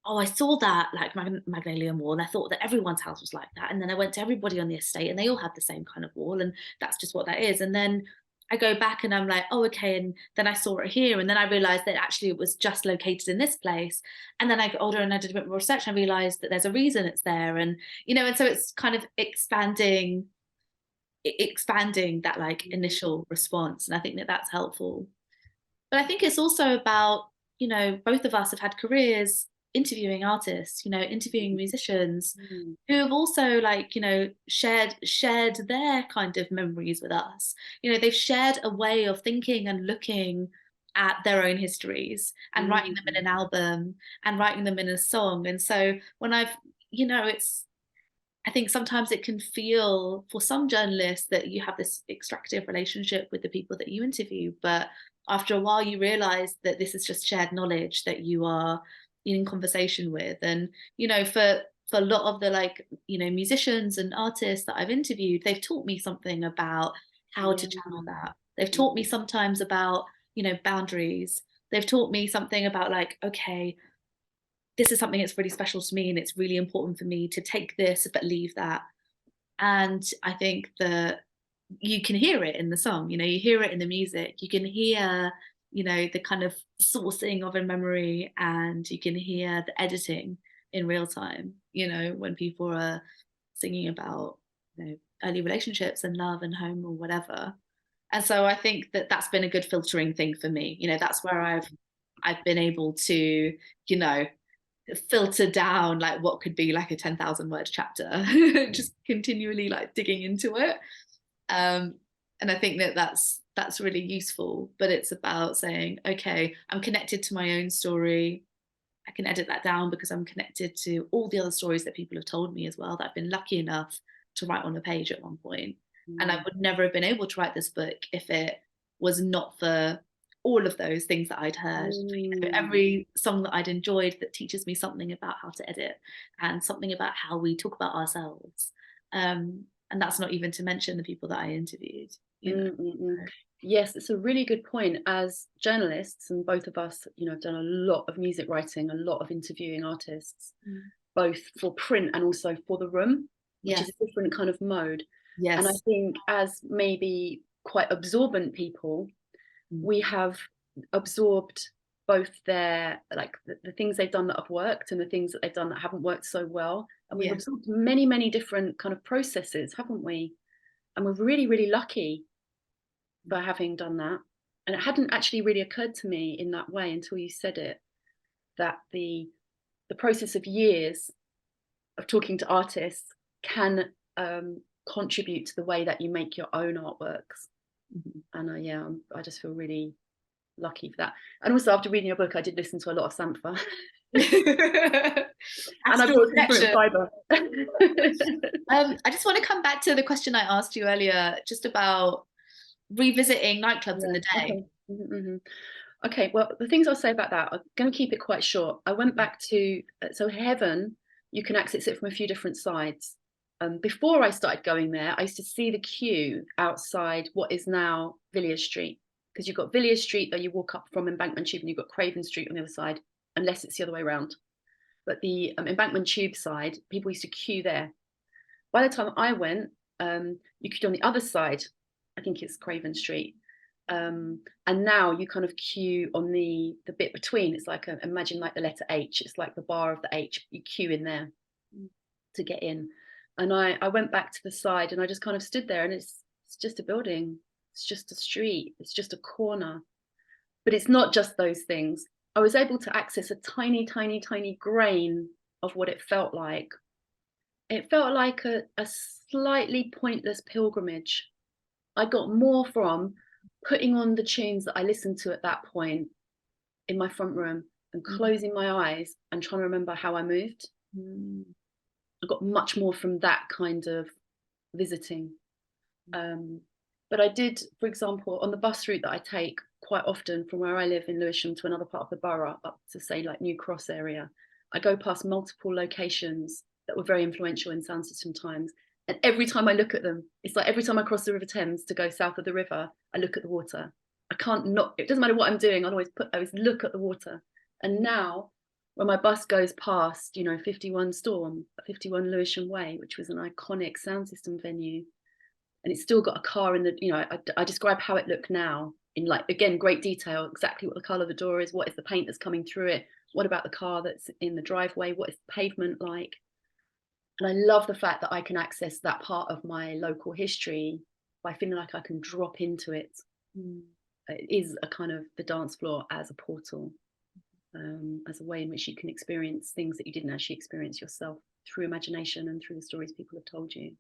A: oh, I saw that like magnolia wall, and I thought that everyone's house was like that. And then I went to everybody on the estate, and they all had the same kind of wall, and that's just what that is. And then I go back and I'm like, oh, okay. And then I saw it here, and then I realized that actually it was just located in this place. And then I got older and I did a bit more research, and I realized that there's a reason it's there, and and so it's kind of expanding that like initial response, and I think that that's helpful. But I think it's also about, both of us have had careers interviewing artists, interviewing musicians
B: Mm,
A: who have also like, shared their kind of memories with us. They've shared a way of thinking and looking at their own histories, and writing them in
B: mm,
A: an album, and writing them in a song. And so when it's, I think sometimes it can feel for some journalists that you have this extractive relationship with the people that you interview, but after a while you realize that this is just shared knowledge that you are in conversation with. And for a lot of the like musicians and artists that I've interviewed, they've taught me something about how to
B: yeah.
A: channel that. They've
B: Mm,
A: taught me sometimes about boundaries. They've taught me something about like, okay, this is something that's really special to me, and it's really important for me to take this but leave that. And I think that you can hear it in the song, you hear it in the music, you can hear the kind of sourcing of a memory, and you can hear the editing in real time, when people are singing about early relationships and love and home or whatever. And so I think that that's been a good filtering thing for me. That's where I've been able to you know filter down like what could be like a 10,000 word chapter, just continually like digging into it. um and I think that that's really useful, but it's about saying, okay, I'm connected to my own story. I can edit that down because I'm connected to all the other stories that people have told me as well, that I've been lucky enough to write on a page at one point. And I
B: mm,
A: would never have been able to write this book if it was not for all of those things that I'd heard.
B: mm,
A: Every song that I'd enjoyed that teaches me something about how to edit, and something about how we talk about ourselves. And that's not even to mention the people that I interviewed,
B: mm, mm, mm. Yes, it's a really good point. As journalists, and both of us, have done a lot of music writing, a lot of interviewing artists,
A: Mm.
B: both for print and also for the room, which is
A: Yes,
B: a different kind of mode. And I
A: yes.
B: think as maybe quite absorbent people,
A: Mm.
B: we have absorbed both their, like the things they've done that have worked, and the things that they've done that haven't worked so well. And we've
A: Yeah.
B: absorbed many, many different kind of processes, haven't we? And we're really, really lucky for having done that. And it hadn't actually really occurred to me in that way until you said it, that the process of years of talking to artists can contribute to the way that you make your own artworks.
A: Mhm.
B: And yeah, I just feel really lucky for that. And also, after reading your book, I did listen to a lot of Sampha, and I
A: Astral
B: bought some fruit
A: projection.
B: fiber.
A: I just want to come back to the question I asked you earlier, just about revisiting nightclubs in
B: Yeah.
A: the day.
B: Okay. Okay. Well, the things I'll say about that, I'm going to keep it quite short. I went back to so Heaven. You can access it from a few different sides. Before I started going there, I used to see the queue outside what is now Villiers Street, because you've got Villiers Street that you walk up from Embankment Tube, and you've got Craven Street on the other side, unless it's the other way around. But the Embankment Tube side, people used to queue there. By the time I went, you could on the other side. I think it's Craven Street, and now you kind of queue on the bit between. It's like imagine like the letter H. It's like the bar of the H. You queue in there to get in. And I went back to the side, and I just kind of stood there, and it's just a building. It's just a street, it's just a corner. But it's not just those things. I was able to access a tiny, tiny, tiny grain of what it felt like. It felt like a slightly pointless pilgrimage. I got more from putting on the tunes that I listened to at that point in my front room and closing my eyes and trying to remember how I moved. I got much more from that kind of visiting. But I did, for example, on the bus route that I take quite often from where I live in Lewisham to another part of the borough, up to say like New Cross area, I go past multiple locations that were very influential in sound system times. And every time I look at them, it's like every time I cross the River Thames to go south of the river, I look at the water. I can't not, it doesn't matter what I'm doing, I always look at the water. And now when my bus goes past, 51 Storm, 51 Lewisham Way, which was an iconic sound system venue, and it's still got a car in the, I describe how it looked now in like, again, great detail, exactly what the color of the door is, what is the paint that's coming through it, what about the car that's in the driveway, what is the pavement like. And I love the fact that I can access that part of my local history by feeling like I can drop into it. It is a kind of the dance floor as a portal, as a way in which you can experience things that you didn't actually experience yourself through imagination and through the stories people have told you.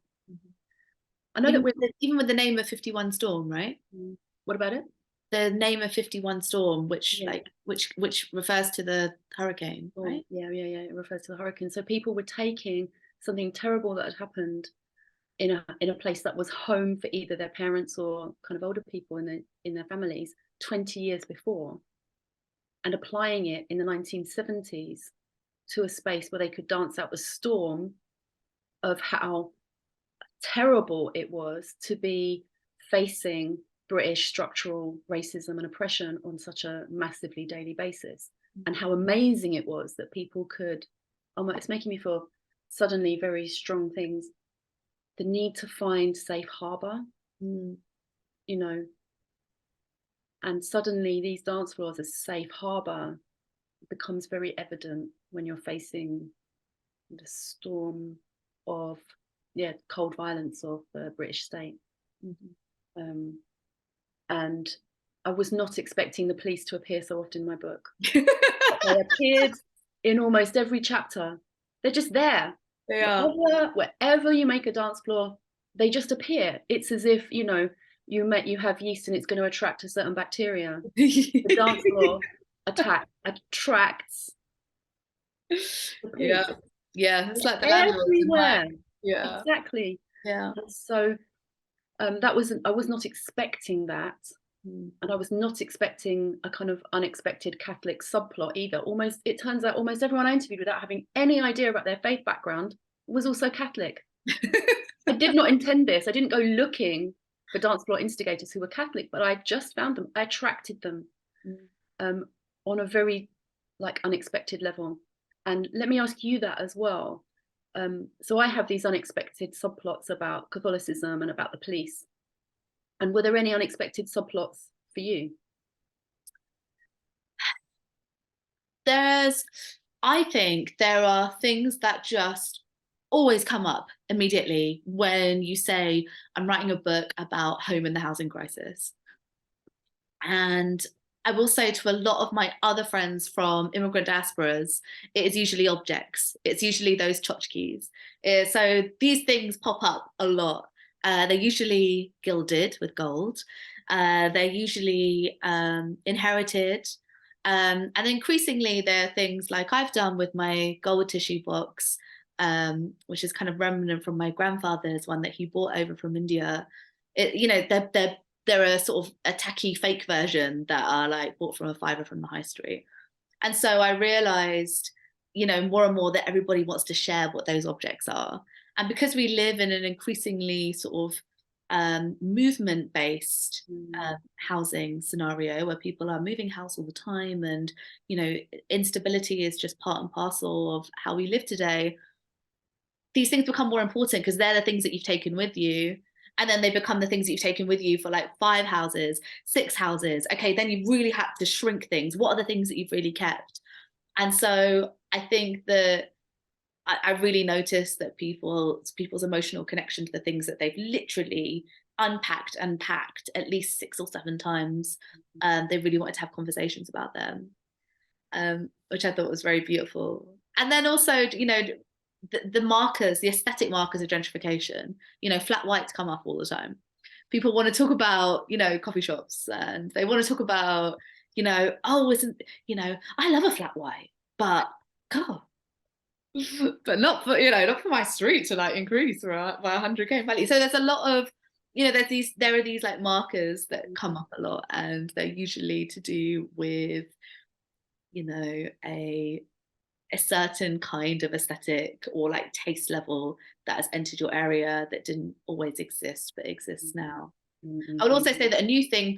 B: I know
A: even with the name of 51 Storm, right?
B: What about it?
A: The name of 51 Storm, which which refers to the hurricane, right?
B: Yeah. It refers to the hurricane. So people were taking something terrible that had happened in a place that was home for either their parents or kind of older people in their families 20 years before, and applying it in the 1970s to a space where they could dance out the storm of how terrible it was to be facing British structural racism and oppression on such a massively daily basis, and how amazing it was that people could, it's making me feel suddenly very strong things, the need to find safe harbor, and suddenly these dance floors as safe harbor becomes very evident when you're facing the storm of cold violence of the British state. And I was not expecting the police to appear so often in my book. They appeared in almost every chapter. They're just there.
A: They are.
B: Wherever you make a dance floor, they just appear. It's as if, you have yeast and it's going to attract a certain bacteria. The dance floor attracts the police.
A: Yeah, it's like the
B: everywhere.
A: Yeah,
B: exactly.
A: Yeah.
B: And so I was not expecting that. And I was not expecting a kind of unexpected Catholic subplot either. It turns out almost everyone I interviewed, without having any idea about their faith background, was also Catholic. I did not intend this. I didn't go looking for dance floor instigators who were Catholic, but I just found them. I attracted them on a very unexpected level. And let me ask you that as well. So I have these unexpected subplots about Catholicism and about the police. And were there any unexpected subplots for you?
A: I think there are things that just always come up immediately when you say, I'm writing a book about home and the housing crisis. And I will say to a lot of my other friends from immigrant diasporas, it is usually objects. It's usually those tchotchkes. So these things pop up a lot. They're usually gilded with gold. They're usually inherited. And increasingly, there are things like I've done with my gold tissue box, which is kind of remnant from my grandfather's one that he brought over from India. There are sort of a tacky fake version that are like bought from a fiver from the high street. And so I realized, more and more that everybody wants to share what those objects are. And because we live in an increasingly sort of movement-based housing scenario where people are moving house all the time, and instability is just part and parcel of how we live today, these things become more important because they're the things that you've taken with you. And then they become the things that you've taken with you for like 5 houses, 6 houses. Okay, then you really have to shrink things. What are the things that you've really kept? And so I think that I really noticed that people's emotional connection to the things that they've literally unpacked and packed at least 6 or 7 times. They really wanted to have conversations about them, which I thought was very beautiful. And then also, the markers, the aesthetic markers of gentrification, flat whites come up all the time. People want to talk about, coffee shops, and they want to talk about, oh, isn't, I love a flat white, but God, but not for, not for my street to like increase by 100K value. So there's a lot of, there are these like markers that come up a lot, and they're usually to do with, a certain kind of aesthetic or like taste level that has entered your area that didn't always exist but exists now. I would also say that a new thing,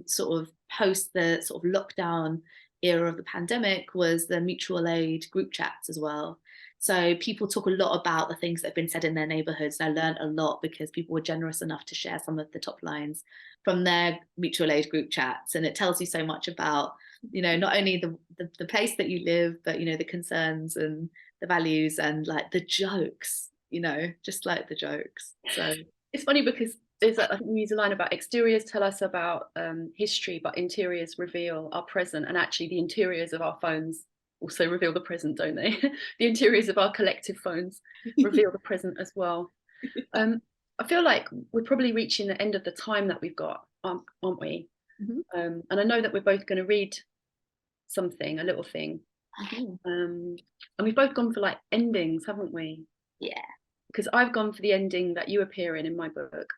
A: sort of post the sort of lockdown era of the pandemic, was the mutual aid group chats as well. So people talk a lot about the things that have been said in their neighborhoods. I learned a lot because people were generous enough to share some of the top lines from their mutual aid group chats. And it tells you so much about, not only the place that you live, but, the concerns and the values and like the jokes, just like the jokes. So
B: it's funny because I think we use a line about exteriors tell us about history, but interiors reveal our present. And actually the interiors of our phones also reveal the present, don't they? The interiors of our collective phones reveal the present as well. I feel like we're probably reaching the end of the time that we've got, aren't we? And I know that we're both going to read something, a little thing. And we've both gone for like endings, haven't we?
A: Yeah.
B: Because I've gone for the ending that you appear in my book,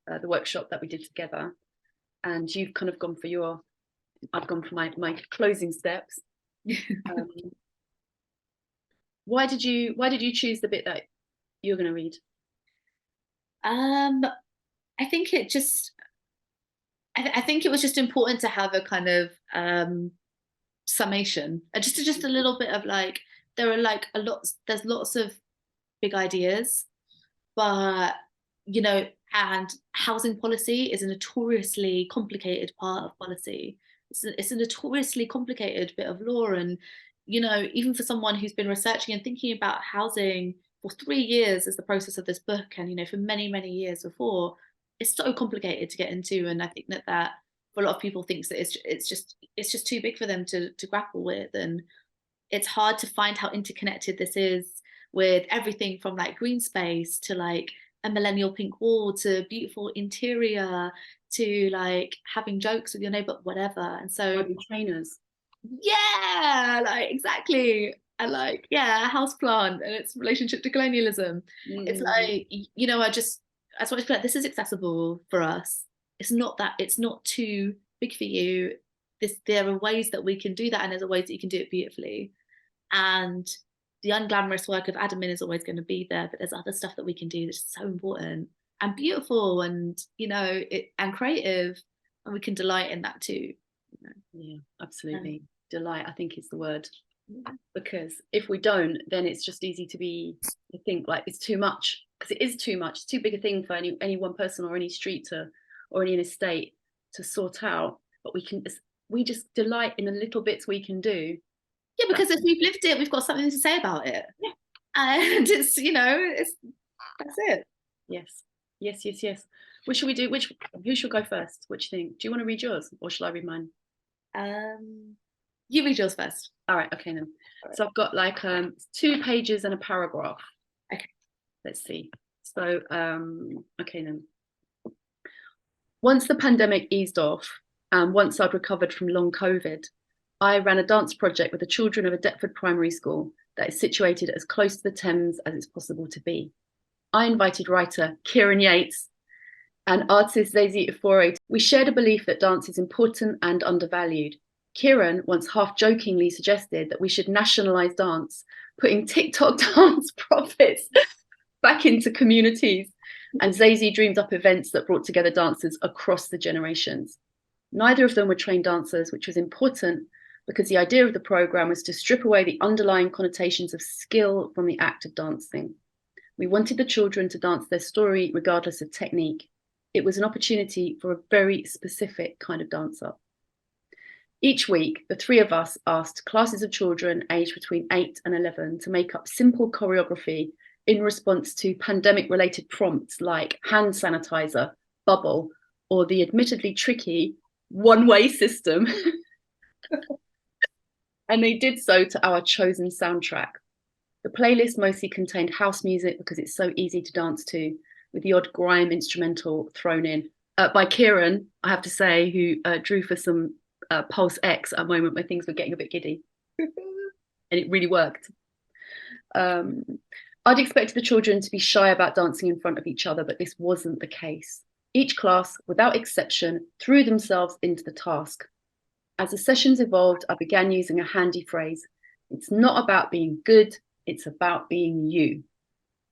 B: the workshop that we did together, and you've kind of gone for I've gone for my closing steps. Why did you choose the bit that you're going to read?
A: I think it just, I think it was just important to have a kind of summation, just a little bit of like, there are like there's lots of big ideas, but and housing policy is a notoriously complicated part of policy. It's a notoriously complicated bit of law, and even for someone who's been researching and thinking about housing for 3 years as the process of this book, and for many years before, it's so complicated to get into. And I think that for a lot of people thinks that it's just too big for them to grapple with, and it's hard to find how interconnected this is with everything from like green space to like a millennial pink wall to beautiful interior to like having jokes with your neighbor, whatever. And so
B: trainers,
A: yeah, like exactly. And like, yeah, a house plant and its relationship to colonialism. It's like, I just wanted to be like, this is accessible for us. It's not too big for you. There are ways that we can do that, and there's ways that you can do it beautifully. And the unglamorous work of admin is always going to be there, but there's other stuff that we can do that's so important and beautiful, and and creative, and we can delight in that too.
B: Yeah, absolutely. Delight, I think, is the word. Because if we don't, then it's just easy to think like it's too much, because it is too much. It's too big a thing for any one person or any street or any estate to sort out. But we just delight in the little bits we can do.
A: Yeah, because if we've lived it, we've got something to say about it.
B: Yeah.
A: And it's that's it.
B: Yes. What should we do? Who should go first? Which thing? Do you want to read yours or shall I read mine?
A: You read yours first.
B: All right, okay then. So I've got like 2 pages and a paragraph.
A: Okay.
B: Let's see. So okay then. Once the pandemic eased off, and once I'd recovered from long COVID, I ran a dance project with the children of a Deptford primary school that is situated as close to the Thames as it's possible to be. I invited writer Kieran Yates and artist Zazie Ifore. We shared a belief that dance is important and undervalued. Kieran once half-jokingly suggested that we should nationalise dance, putting TikTok dance profits back into communities. And Zazie dreamed up events that brought together dancers across the generations. Neither of them were trained dancers, which was important because the idea of the programme was to strip away the underlying connotations of skill from the act of dancing. We wanted the children to dance their story regardless of technique. It was an opportunity for a very specific kind of dancer. Each week, the 3 of us asked classes of children aged between 8 and 11 to make up simple choreography in response to pandemic-related prompts like hand sanitizer, bubble, or the admittedly tricky one-way system. And they did so to our chosen soundtrack. The playlist mostly contained house music because it's so easy to dance to, with the odd grime instrumental thrown in. By Kieran, I have to say, who drew for some Pulse X at a moment where things were getting a bit giddy. And it really worked. I'd expected the children to be shy about dancing in front of each other, but this wasn't the case. Each class, without exception, threw themselves into the task. As the sessions evolved, I began using a handy phrase. It's not about being good, it's about being you.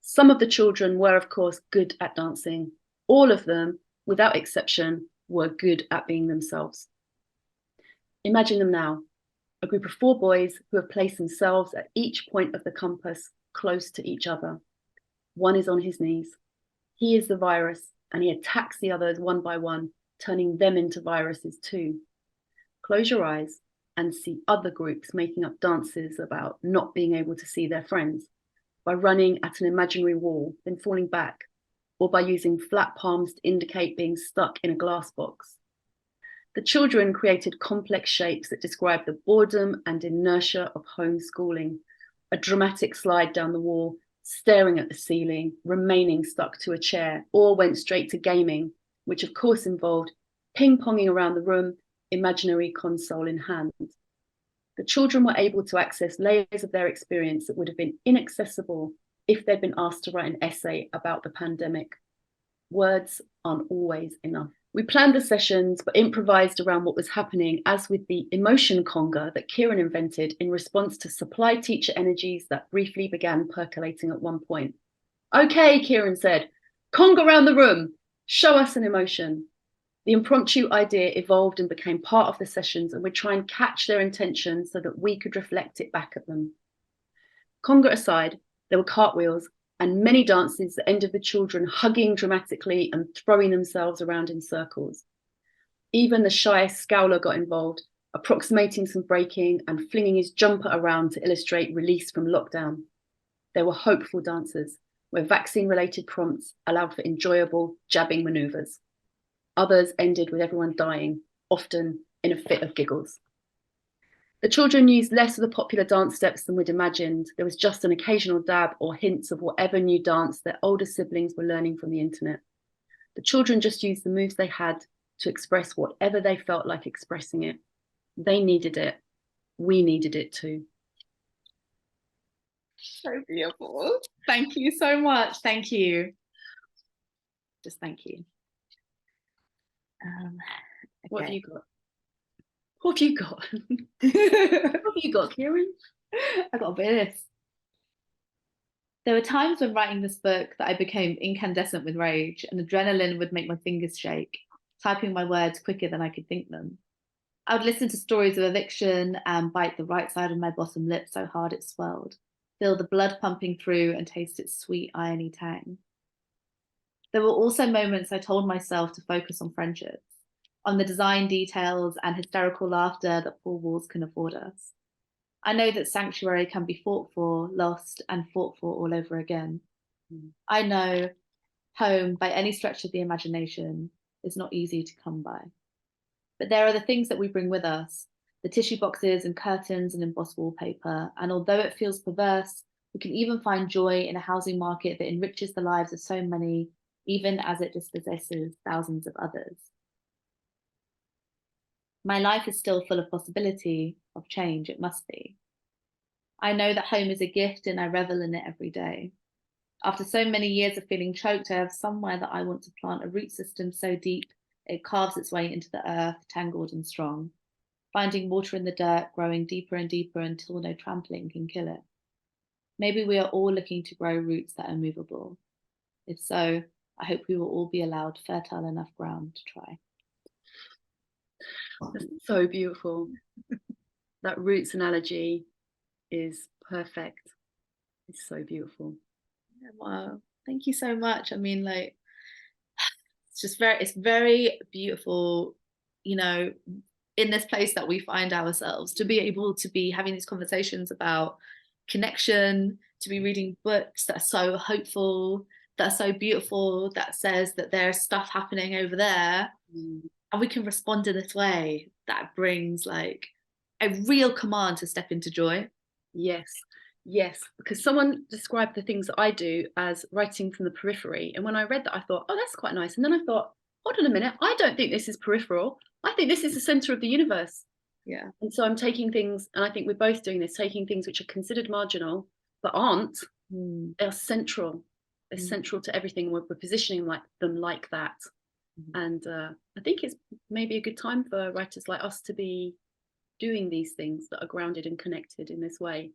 B: Some of the children were, of course, good at dancing. All of them, without exception, were good at being themselves. Imagine them now, a group of 4 boys who have placed themselves at each point of the compass close to each other. One is on his knees. He is the virus, and he attacks the others one by one, turning them into viruses too. Close your eyes and see other groups making up dances about not being able to see their friends, by running at an imaginary wall, then falling back, or by using flat palms to indicate being stuck in a glass box. The children created complex shapes that describe the boredom and inertia of homeschooling, a dramatic slide down the wall, staring at the ceiling, remaining stuck to a chair, or went straight to gaming, which of course involved ping-ponging around the room, imaginary console in hand. The children were able to access layers of their experience that would have been inaccessible if they'd been asked to write an essay about the pandemic. Words aren't always enough. We planned the sessions, but improvised around what was happening, as with the emotion conga that Kieran invented in response to supply teacher energies that briefly began percolating at one point. Okay, Kieran said, conga around the room, show us an emotion. The impromptu idea evolved and became part of the sessions, and we'd try and catch their intention so that we could reflect it back at them. Conga aside, there were cartwheels and many dances that ended with children hugging dramatically and throwing themselves around in circles. Even the shyest Scowler got involved, approximating some breaking and flinging his jumper around to illustrate release from lockdown. There were hopeful dances, where vaccine-related prompts allowed for enjoyable jabbing manoeuvres. Others ended with everyone dying, often in a fit of giggles. The children used less of the popular dance steps than we'd imagined. There was just an occasional dab or hints of whatever new dance their older siblings were learning from the internet. The children just used the moves they had to express whatever they felt like expressing it. They needed it. We needed it too.
A: So beautiful. Thank you so much. Thank you. Just thank you. Okay.
B: What have you got? What have you got? What have you got, Kieran?
A: I got a bit of this. There were times when writing this book that I became incandescent with rage, and adrenaline would make my fingers shake, typing my words quicker than I could think them. I would listen to stories of eviction and bite the right side of my bottom lip so hard it swelled, feel the blood pumping through and taste its sweet irony tang. There were also moments I told myself to focus on friendships, on the design details and hysterical laughter that four walls can afford us. I know that sanctuary can be fought for, lost, and fought for all over again. I know home, by any stretch of the imagination, is not easy to come by. But there are the things that we bring with us, the tissue boxes and curtains and embossed wallpaper, and although it feels perverse, we can even find joy in a housing market that enriches the lives of so many, even as it dispossesses thousands of others. My life is still full of possibility, of change, it must be. I know that home is a gift and I revel in it every day. After so many years of feeling choked, I have somewhere that I want to plant a root system so deep it carves its way into the earth, tangled and strong, finding water in the dirt, growing deeper and deeper until no trampling can kill it. Maybe we are all looking to grow roots that are movable. If so, I hope we will all be allowed fertile enough ground to try.
B: That's so beautiful. That roots analogy is perfect. It's so beautiful.
A: Wow, thank you so much. I mean, like, it's very beautiful, you know, in this place that we find ourselves, to be able to be having these conversations about connection, to be reading books that are so hopeful, that's so beautiful, that says that there's stuff happening over there,
B: Mm.
A: and we can respond in this way that brings like a real command to step into joy.
B: Yes, yes, because someone described the things that I do as writing from the periphery. And when I read that, I thought, oh, that's quite nice. And then I thought, hold on a minute, I don't think this is peripheral. I think this is the center of the universe.
A: Yeah.
B: And so I'm taking things, and I think we're both doing this, taking things which are considered marginal, but aren't,
A: Mm.
B: they're central. They're
A: Mm.
B: central to everything. We're positioning them like that. And I think it's maybe a good time for writers like us to be doing these things that are grounded and connected in this way.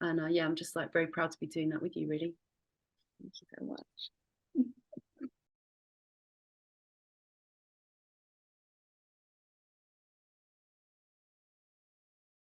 B: And yeah, I'm just like very proud to be doing that with you, really.
A: Thank you so much.